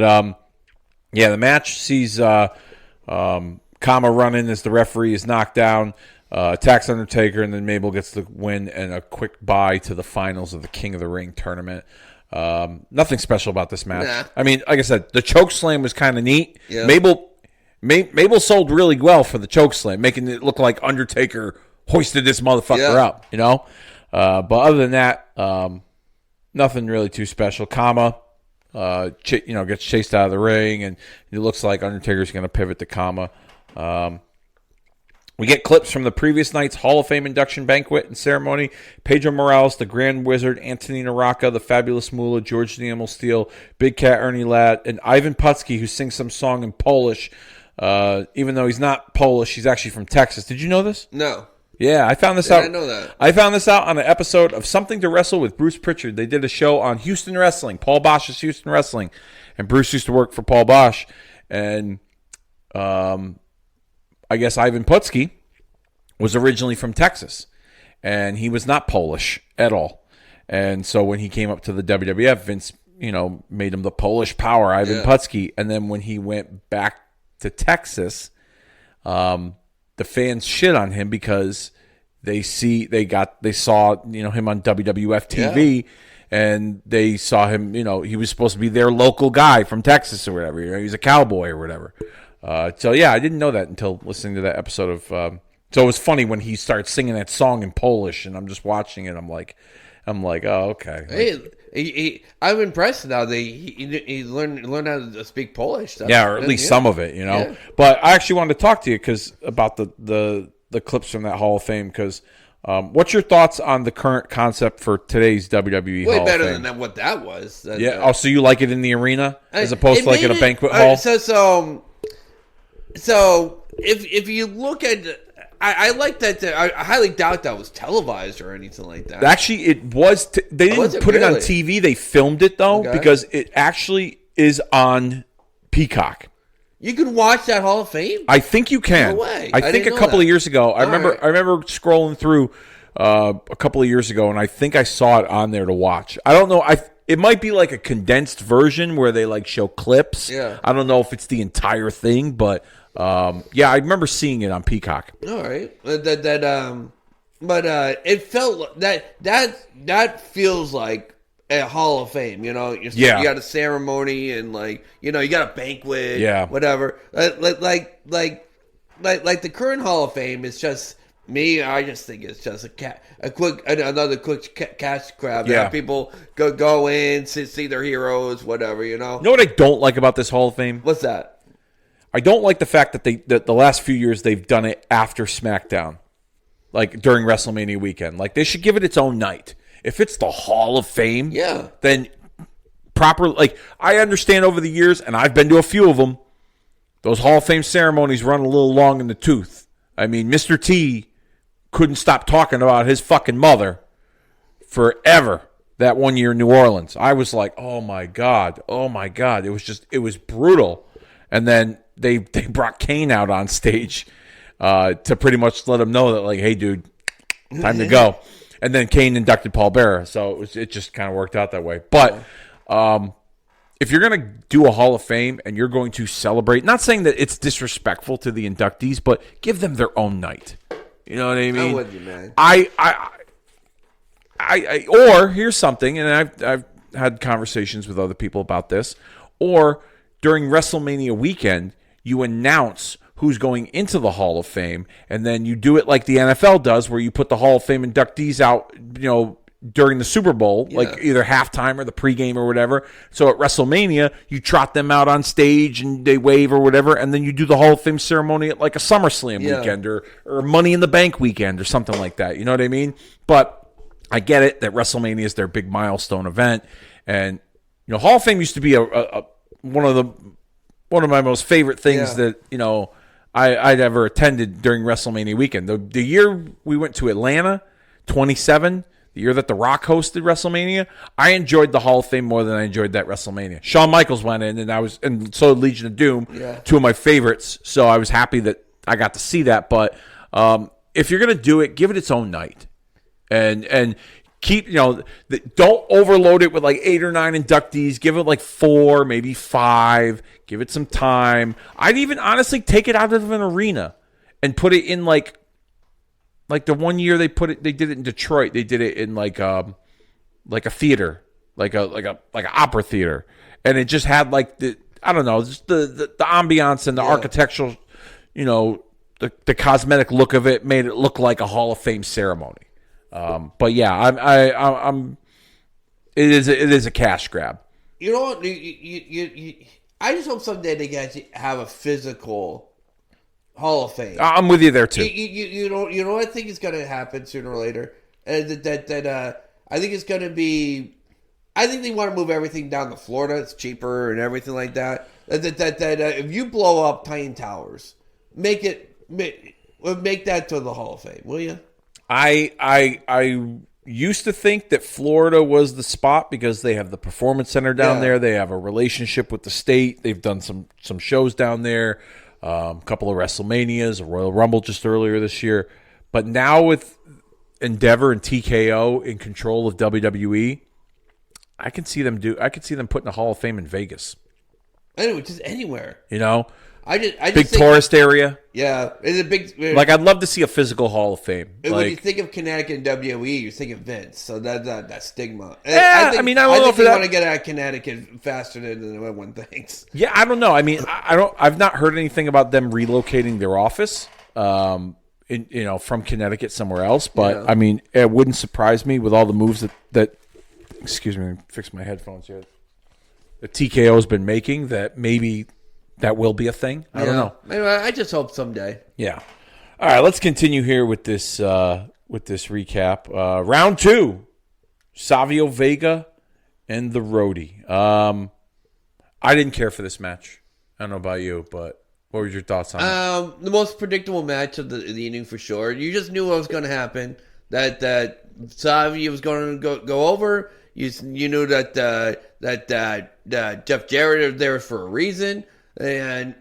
the match sees Kama running as the referee is knocked down. Attacks Undertaker, and then Mabel gets the win and a quick bye to the finals of the King of the Ring tournament. Nothing special about this match. Nah. Like I said, the choke slam was kind of neat. Yeah. Mabel sold really well for the choke slam, making it look like Undertaker hoisted this motherfucker up, But other than that, nothing really too special. Kama, gets chased out of the ring, and it looks like Undertaker's going to pivot to Kama. We get clips from the previous night's Hall of Fame induction banquet and ceremony. Pedro Morales, the Grand Wizard, Antonina Rocca, the Fabulous Moolah, George the Animal Steel, Big Cat Ernie Ladd, and Ivan Putski, who sings some song in Polish. Even though he's not Polish, he's actually from Texas. Did you know this? No. Yeah, I found this out. I know that. I found this out on an episode of Something to Wrestle with Bruce Pritchard. They did a show on Houston Wrestling, Paul Bosch's Houston Wrestling, and Bruce used to work for Paul Bosch, and I guess Ivan Putski was originally from Texas, and he was not Polish at all. And so when he came up to the WWF, Vince, made him the Polish Power, Ivan Putski. And then when he went back to Texas, the fans shit on him because they saw him on WWF TV, and they saw him. He was supposed to be their local guy from Texas or whatever. He was a cowboy or whatever. So yeah, I didn't know that until listening to that episode of. So it was funny when he starts singing that song in Polish, and I'm just watching it. I'm like, oh, okay. Hey, I'm impressed now that he learned how to speak Polish. Yeah, or at least some of it, Yeah. But I actually wanted to talk to you about the clips from that Hall of Fame. Because what's your thoughts on the current concept for today's WWE Hall of Fame? Way better than what that was. Oh, so you like it in the arena as opposed to like in a banquet hall? So if you look at. I like that. I highly doubt that was televised or anything like that. Actually, it was. They didn't put it on TV. They filmed it, though, because it actually is on Peacock. You can watch that Hall of Fame? I think you can. No way. I think a couple of years ago. I remember scrolling through a couple of years ago, and I think I saw it on there to watch. I don't know. It might be like a condensed version where they like show clips. Yeah. I don't know if it's the entire thing, but I remember seeing it on Peacock. All right. But it felt that feels like a Hall of Fame, You got a ceremony and you got a banquet, whatever. Like the current Hall of Fame is just me. I just think it's just another quick cash grab. Yeah. People go in, see their heroes, whatever. You know what I don't like about this Hall of Fame? What's that? I don't like the fact that that the last few years they've done it after SmackDown, like during WrestleMania weekend. Like they should give it its own night. If it's the Hall of Fame, then proper. Like I understand over the years, and I've been to a few of them. Those Hall of Fame ceremonies run a little long in the tooth. I mean, Mr. T couldn't stop talking about his fucking mother forever. That one year in New Orleans, I was like, oh my god, it was brutal. And then they brought Kane out on stage to pretty much let him know that, like, hey, dude, time to go. And then Kane inducted Paul Bearer, so it just kind of worked out that way. But if you're going to do a Hall of Fame and you're going to celebrate, not saying that it's disrespectful to the inductees, but give them their own night. You know what I mean? I'm with you, man. Or here's something, and I've had conversations with other people about this, or during WrestleMania weekend, you announce who's going into the Hall of Fame, and then you do it like the NFL does, where you put the Hall of Fame inductees out, during the Super Bowl, like either halftime or the pregame or whatever. So at WrestleMania, you trot them out on stage and they wave or whatever, and then you do the Hall of Fame ceremony at like a SummerSlam weekend or Money in the Bank weekend or something like that. You know what I mean? But I get it that WrestleMania is their big milestone event, and Hall of Fame used to be one of my most favorite things that I'd ever attended during WrestleMania weekend. The year we went to Atlanta, 27, the year that The Rock hosted WrestleMania, I enjoyed the Hall of Fame more than I enjoyed that WrestleMania. Shawn Michaels went in, and so did Legion of Doom, two of my favorites. So I was happy that I got to see that. But if you're gonna do it, give it its own night, and keep, don't overload it with like 8 or 9 inductees. Give it like 4, maybe 5. Give it some time. I'd even honestly take it out of an arena and put it in like the one year they did it in Detroit. They did it in like a theater, like an opera theater, and it just had like just the ambiance and the architectural, the cosmetic look of it made it look like a Hall of Fame ceremony. But yeah, I'm. It is a cash grab. You know what? I just hope someday they guys have a physical Hall of Fame. I'm with you there too. You know what I think is going to happen sooner or later, and that I think it's going to be. I think they want to move everything down to Florida. It's cheaper and everything like that. If you blow up Pine Towers, make that to the Hall of Fame, will you? I used to think that Florida was the spot because they have the Performance Center down there. They have a relationship with the state. They've done some shows down there, a couple of WrestleManias, a Royal Rumble just earlier this year. But now with Endeavor and TKO in control of WWE, I can see them putting a Hall of Fame in Vegas. Anyway, just anywhere. You know? I just big think, tourist area. Yeah, it's a big. Like I'd love to see a physical Hall of Fame. When you think of Connecticut and WWE, you think of Vince, so that stigma. Yeah, I don't know if they that want to get out of Connecticut faster than everyone thinks. Yeah, I don't know. I mean, I've not heard anything about them relocating their office, from Connecticut somewhere else. But I mean, it wouldn't surprise me with all the moves that excuse me, let me fix my headphones here. The TKO has been making that maybe. That will be a thing. I don't know. I just hope someday. Yeah. All right. Let's continue here with this recap. Round 2, Savio Vega and the Roadie. I didn't care for this match. I don't know about you, but what were your thoughts on it? The most predictable match of the evening for sure. You just knew what was going to happen. That Savio was going to go over. You knew that Jeff Jarrett was there for a reason. And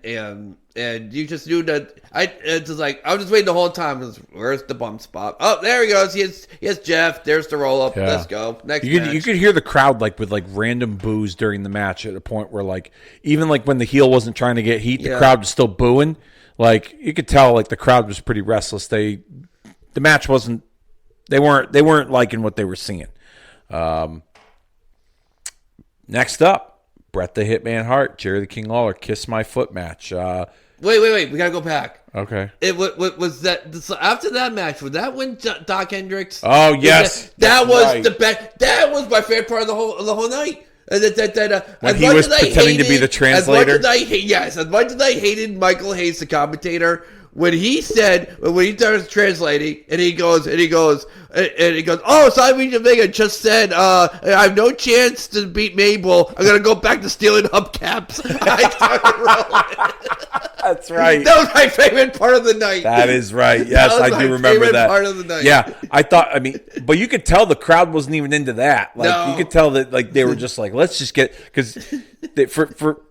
you just knew that it's just like I was just waiting the whole time. Where's the bump spot? Oh, there he goes. Here's Jeff. There's the roll up. Yeah. Let's go. Next match. You could hear the crowd with random boos during the match at a point where even when the heel wasn't trying to get heat, the crowd was still booing. Like you could tell the crowd was pretty restless. The match wasn't. They weren't liking what they were seeing. Next up. Bret the Hitman Hart, Jerry the King Lawler, Kiss My Foot match. Wait. We gotta go back. Okay. Was that after that match? Was that when Doc Hendricks? Oh yes, that was the best. That was my favorite part of the whole night. When he was pretending to be the translator. As much as I hated Michael Hayes, the commentator, when he started translating, and he goes, oh, Simon Vega just said, I have no chance to beat Mabel. I'm gonna go back to stealing hubcaps. I started rolling. That's right. That was my favorite part of the night. That is right. Yes, I do remember that. Part of the night. Yeah, I thought. I mean, but you could tell the crowd wasn't even into that. You could tell that they were just let's just get because for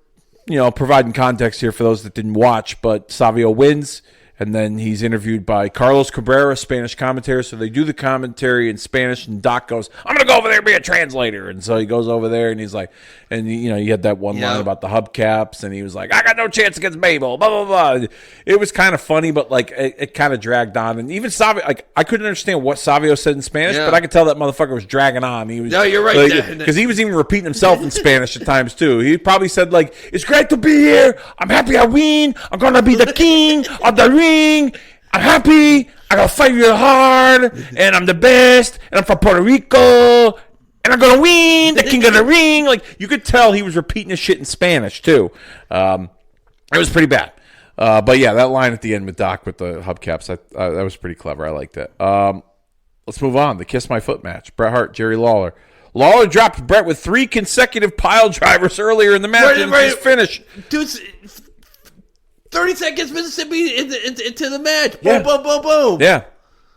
providing context here for those that didn't watch, but Savio wins. And then he's interviewed by Carlos Cabrera, Spanish commentator. So they do the commentary in Spanish, and Doc goes, I'm going to go over there and be a translator. And so he goes over there, and he's like, and you had that one line about the hubcaps, and he was like, I got no chance against Mabel, blah, blah, blah. It was kind of funny, but it kind of dragged on. And even Savio, I couldn't understand what Savio said in Spanish, but I could tell that motherfucker was dragging on. He was, no, you're right. Because he was even repeating himself in Spanish at times, too. He probably said, it's great to be here. I'm happy I win. I'm going to be the king of the ring. I'm happy. I gotta fight real hard, and I'm the best. And I'm from Puerto Rico, and I'm gonna win. The king of the ring. You could tell he was repeating his shit in Spanish too. It was pretty bad. But yeah, that line at the end with Doc with the hubcaps, that was pretty clever. I liked that. Let's move on. The Kiss My Foot match. Bret Hart, Jerry Lawler. Lawler dropped Bret with 3 consecutive pile drivers earlier in the match, and his finish. 30 seconds Mississippi into the match. Boom, boom, boom, boom. Yeah.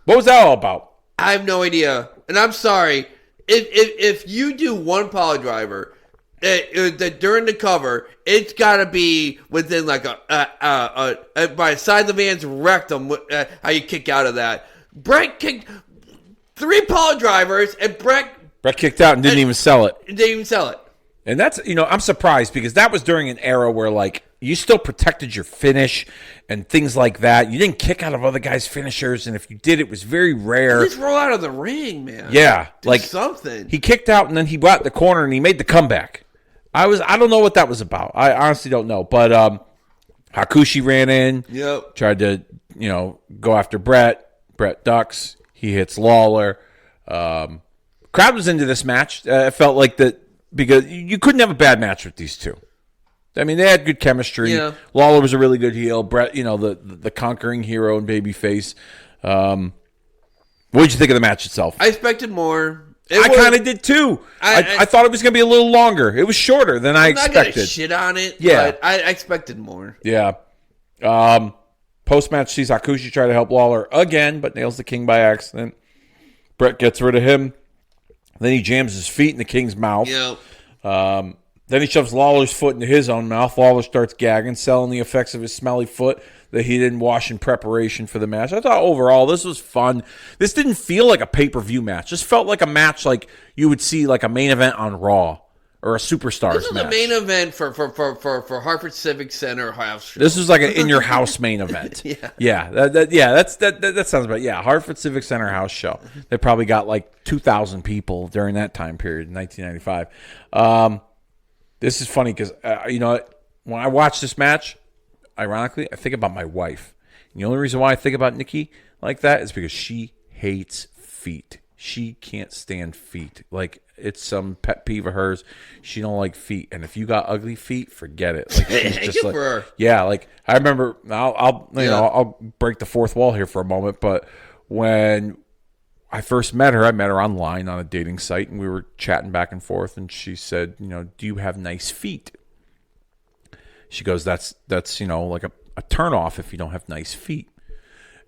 What was that all about? I have no idea. And I'm sorry. If you do one power driver during the cover, it's got to be within by the side of the man's rectum, how you kick out of that. Bret kicked 3 power drivers, and Bret kicked out and didn't even sell it. Didn't even sell it. And that's, I'm surprised because that was during an era where, you still protected your finish and things like that. You didn't kick out of other guys' finishers, and if you did, it was very rare. Just roll out of the ring, man. Yeah. Do something. He kicked out, and then he got the corner, and he made the comeback. I don't know what that was about. I honestly don't know. But Hakushi ran in. Yep. Tried to, go after Bret. Bret ducks. He hits Lawler. Crowd was into this match. It felt like that because you couldn't have a bad match with these two. I mean, they had good chemistry. Yeah. Lawler was a really good heel. Brett, the conquering hero and babyface. What did you think of the match itself? I expected more. I kind of did too. I thought it was going to be a little longer. It was shorter than I expected. I'm not going to shit on it, but I expected more. Yeah. Post-match, sees Hakushi try to help Lawler again, but nails the King by accident. Brett gets rid of him. Then he jams his feet in the King's mouth. Yeah. Then he shoves Lawler's foot into his own mouth. Lawler starts gagging, selling the effects of his smelly foot that he didn't wash in preparation for the match. I thought overall this was fun. This didn't feel like a pay-per-view match. This felt like a match like you would see like a main event on Raw or a Superstars This is match. the main event for Hartford Civic Center house show. This was like an in-your-house main event. That sounds about yeah. Hartford Civic Center house show. They probably got like 2,000 people during that time period in 1995. This is funny because, when I watch this match, ironically, I think about my wife. And the only reason why I think about Nikki like that is because she hates feet. She can't stand feet. Like, it's some pet peeve of hers. She don't like feet. And if you got ugly feet, forget it. Like, she's just like, for her. Yeah, like, I remember, I'll break the fourth wall here for a moment, but when I first met her online on a dating site, and we were chatting back and forth, and she said, do you have nice feet? She goes, that's like a turnoff if you don't have nice feet.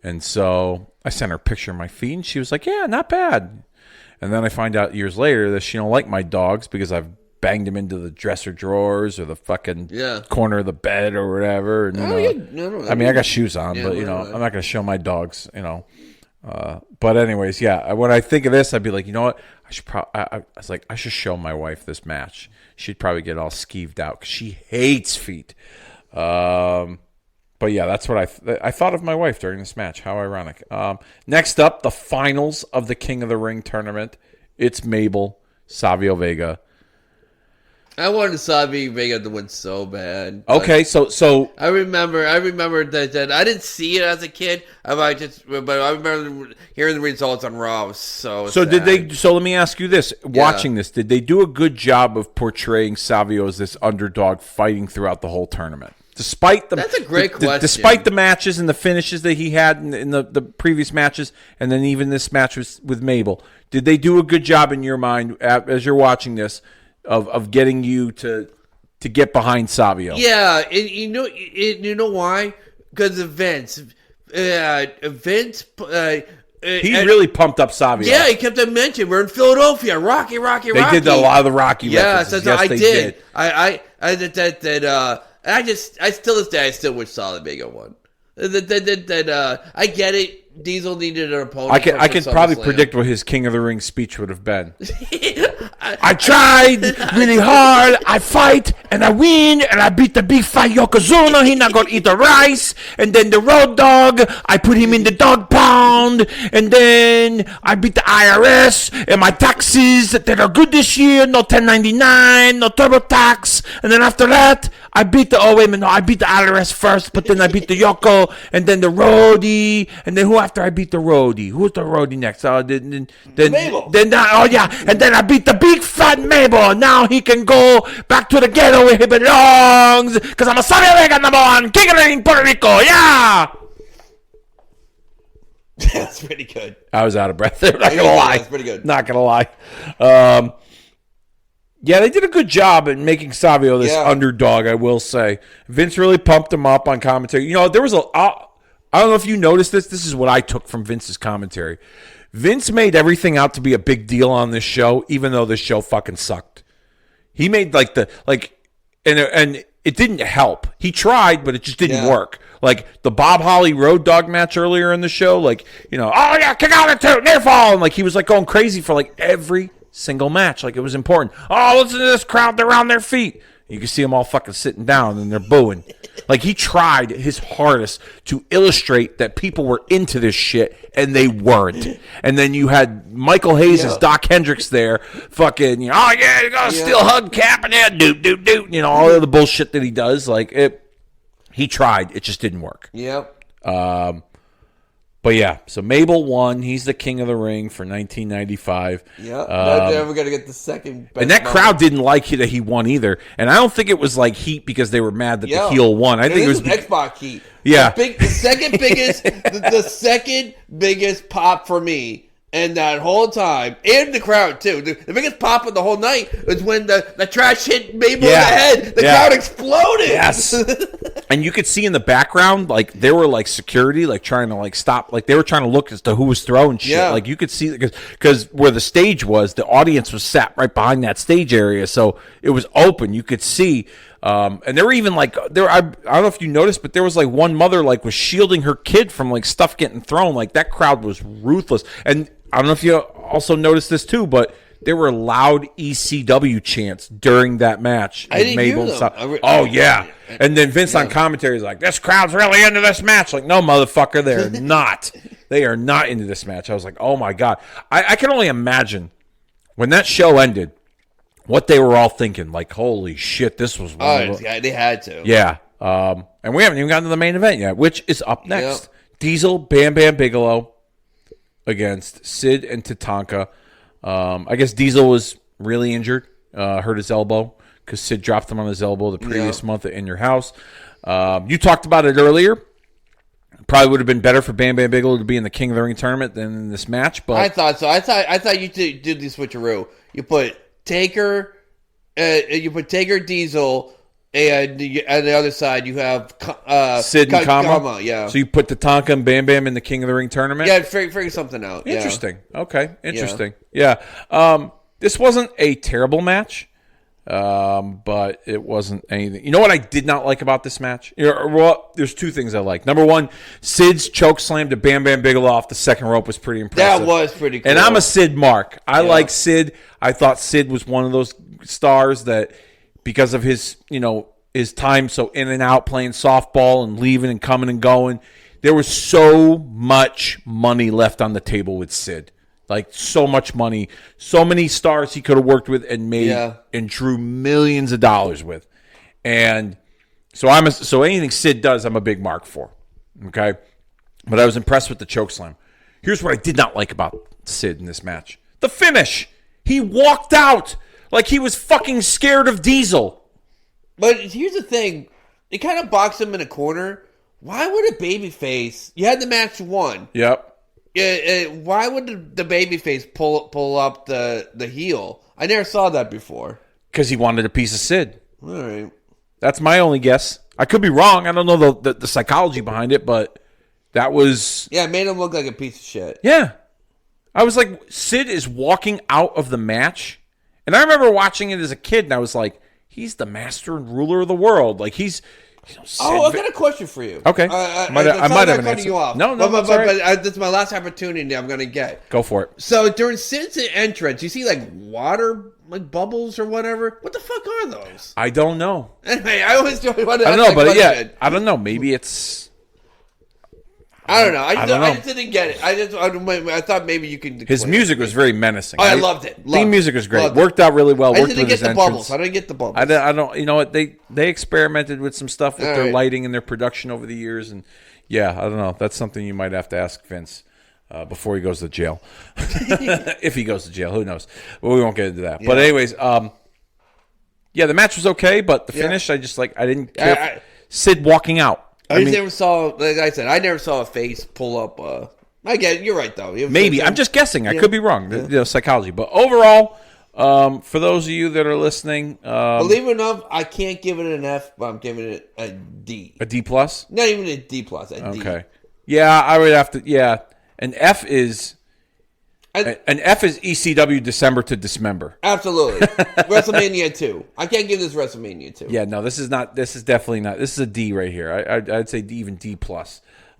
And so I sent her a picture of my feet, and she was like, yeah, not bad. And then I find out years later that she don't like my dogs because I've banged them into the dresser drawers or the fucking corner of the bed or whatever. And, I mean, I got shoes on, but, I'm not going to show my dogs, But anyways, when I think of this, I'd be like, you know what? I should show my wife this match. She'd probably get all skeeved out because she hates feet. But yeah, that's what I thought of my wife during this match. How ironic. Next up, the finals of the King of the Ring tournament. It's Mabel, Savio Vega. I wanted Savio Vega to win so bad. Okay, so I remember that I didn't see it as a kid. But I remember hearing the results on Raw. So did they? So let me ask you this: watching this, did they do a good job of portraying Savio as this underdog fighting throughout the whole tournament? Despite that's a great question. Despite the matches and the finishes that he had in the previous matches, and then even this match with Mabel, did they do a good job in your mind as you're watching this of getting you to get behind Savio? Yeah, you know why? Because of Vince. Vince. He really pumped up Savio. Yeah, he kept on mentioning we're in Philadelphia. Rocky. They did a lot of the Rocky references. Yes, I did. I still this day I still wish Solid Vega won. I get it. Diesel needed an opponent. I could probably predict what his King of the Ring speech would have been. I tried really hard. I fight and I win and I beat the big fat Yokozuna. He not gonna eat the rice. And then the Road Dog, I put him in the dog pound. And then I beat the IRS and my taxes that are good this year. No 1099, no TurboTax. And then after that, I beat the I beat the IRS first, but then I beat the Yoko and then the Roadie, and then who after I beat the Roadie? Who's the Roadie next? Then Mabel. and then I beat the big fat Mabel. Now he can go back to the ghetto where he belongs, because I'm a Savio Vega #1 King of the Ring, Puerto Rico. Yeah. That's pretty good. I was out of breath there. Not gonna lie. That's pretty good. Not gonna lie. Yeah, they did a good job in making Savio this underdog, I will say. Vince really pumped him up on commentary. There was I don't know if you noticed this. This is what I took from Vince's commentary. Vince made everything out to be a big deal on this show, even though this show fucking sucked. He made and it didn't help. He tried, but it just didn't work. Like the Bob Holly Road Dogg match earlier in the show, kick out of two, near fall, and he was going crazy for every single match, it was important. Oh, listen to this crowd, they're on their feet. You can see them all fucking sitting down and they're booing. He tried his hardest to illustrate that people were into this shit and they weren't. And then you had Michael Hayes as Doc Hendricks there, fucking, you gotta still hug Cap and doot, all of the bullshit that he does. He tried, it just didn't work. Yep. But yeah, so Mabel won. He's the king of the ring for 1995. Yeah, we're gonna get the second. And that crowd didn't like that he won either. And I don't think it was like heat because they were mad that the heel won. I think it was Xbox heat. Yeah, the second biggest, the second biggest pop for me. And that whole time, and the crowd too. The biggest pop of the whole night was when the trash hit Mabel in the head. The crowd exploded. Yes. And you could see in the background, like there were like security, like trying to like stop, like they were trying to look as to who was throwing shit. Yeah. Like you could see because where the stage was, the audience was sat right behind that stage area, so it was open. You could see. And there were even like I don't know if you noticed, but there was like one mother like was shielding her kid from like stuff getting thrown. Like that crowd was ruthless. And I don't know if you also noticed this too, but there were loud ECW chants during that match. I didn't hear them. Oh yeah. And then Vince on commentary is like, "This crowd's really into this match." Like, no, motherfucker, they're not. They are not into this match. I was like, oh my God. I can only imagine when that show ended, what they were all thinking. Like, holy shit, this was one yeah, they had to. Yeah. And we haven't even gotten to the main event yet, which is up next. Yep. Diesel, Bam Bam Bigelow against Sid and Tatanka. I guess Diesel was really injured, hurt his elbow because Sid dropped him on his elbow the previous month at In Your House. You talked about it earlier. Probably would have been better for Bam Bam Bigelow to be in the King of the Ring tournament than in this match. But I thought so. I thought you did the switcheroo. You put Taker, Diesel, and on the other side you have Sid and Kama. Yeah. So you put Tatanka and Bam Bam in the King of the Ring tournament? Yeah, figure something out. Interesting. Yeah. Okay, interesting. Yeah. This wasn't a terrible match, but it wasn't anything. You know what I did not like about this match? Well, there's two things I like. Number one, Sid's choke slam to Bam Bam Bigelow off the second rope was pretty impressive. That was pretty cool. And I'm a Sid mark. I like Sid. I thought Sid was one of those stars that, because of his, his time so in and out playing softball and leaving and coming and going, there was so much money left on the table with Sid. Like, so much money, so many stars he could have worked with and made and drew millions of dollars with. And so so anything Sid does, I'm a big mark for. Okay? But I was impressed with the chokeslam. Here's what I did not like about Sid in this match. The finish. He walked out like he was fucking scared of Diesel. But here's the thing. They kind of boxed him in a corner. Why would a babyface... You had the match won. Yep. Why would the babyface pull up the heel? I never saw that before. Because he wanted a piece of Sid. All right. That's my only guess. I could be wrong. I don't know the psychology behind it, but that was... Yeah, it made him look like a piece of shit. Yeah. I was like, Sid is walking out of the match. And I remember watching it as a kid, and I was like, he's the master and ruler of the world. Like, he's... I got a question for you. Okay. I might have an answer. You off. No, but right. This is my last opportunity I'm going to get. Go for it. So during Sid's entrance, you see like water, like bubbles or whatever. What the fuck are those? I don't know. Anyway, I always want to. I don't know, but yeah, I don't know. Maybe it's. I don't know. I don't know. just didn't get it. I thought maybe you could. His music was very menacing. Oh, I loved it. The music was great. Worked out really well. I didn't get the bubbles. I didn't get the bubbles. I don't. You know what? They experimented with some stuff with their lighting and their production over the years, and yeah, I don't know. That's something you might have to ask Vince before he goes to jail. If he goes to jail, who knows? Well, we won't get into that. Yeah. But anyways, yeah, the match was okay, but the finish, I didn't care. Sid walking out. I never saw, like I said, I never saw a face pull up. I get it. You're right, though. Maybe. I'm just guessing. I could be wrong. Psychology. But overall, for those of you that are listening. Believe it or not, I can't give it an F, but I'm giving it a D. A D+? Not even a D+, a D. Okay. Yeah, I would have to, yeah. An F is... An F is ECW December to Dismember. Absolutely. WrestleMania 2. I can't give this WrestleMania 2. Yeah, no, this is definitely not. This is a D right here. I'd say even D+.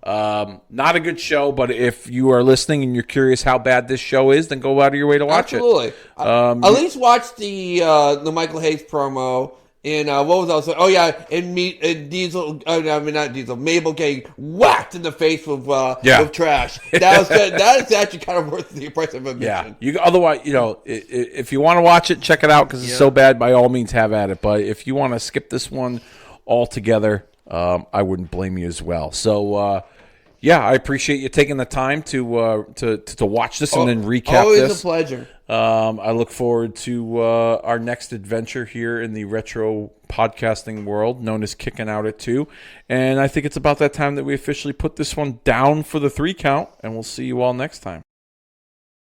Not a good show, but if you are listening and you're curious how bad this show is, then go out of your way to watch it. Absolutely. At least watch the Michael Hayes promo. And what was also? Oh yeah, and Diesel. Not Diesel. Mabel getting whacked in the face with trash. That was good. That is actually kind of worth the price of admission. Yeah. Otherwise, if you want to watch it, check it out because it's so bad. By all means, have at it. But if you want to skip this one altogether, I wouldn't blame you as well. So, yeah, I appreciate you taking the time to watch this and then recap always this. A pleasure. I look forward to our next adventure here in the retro podcasting world, known as Kicking Out at 2. And I think it's about that time that we officially put this one down for the 3 count, and we'll see you all next time.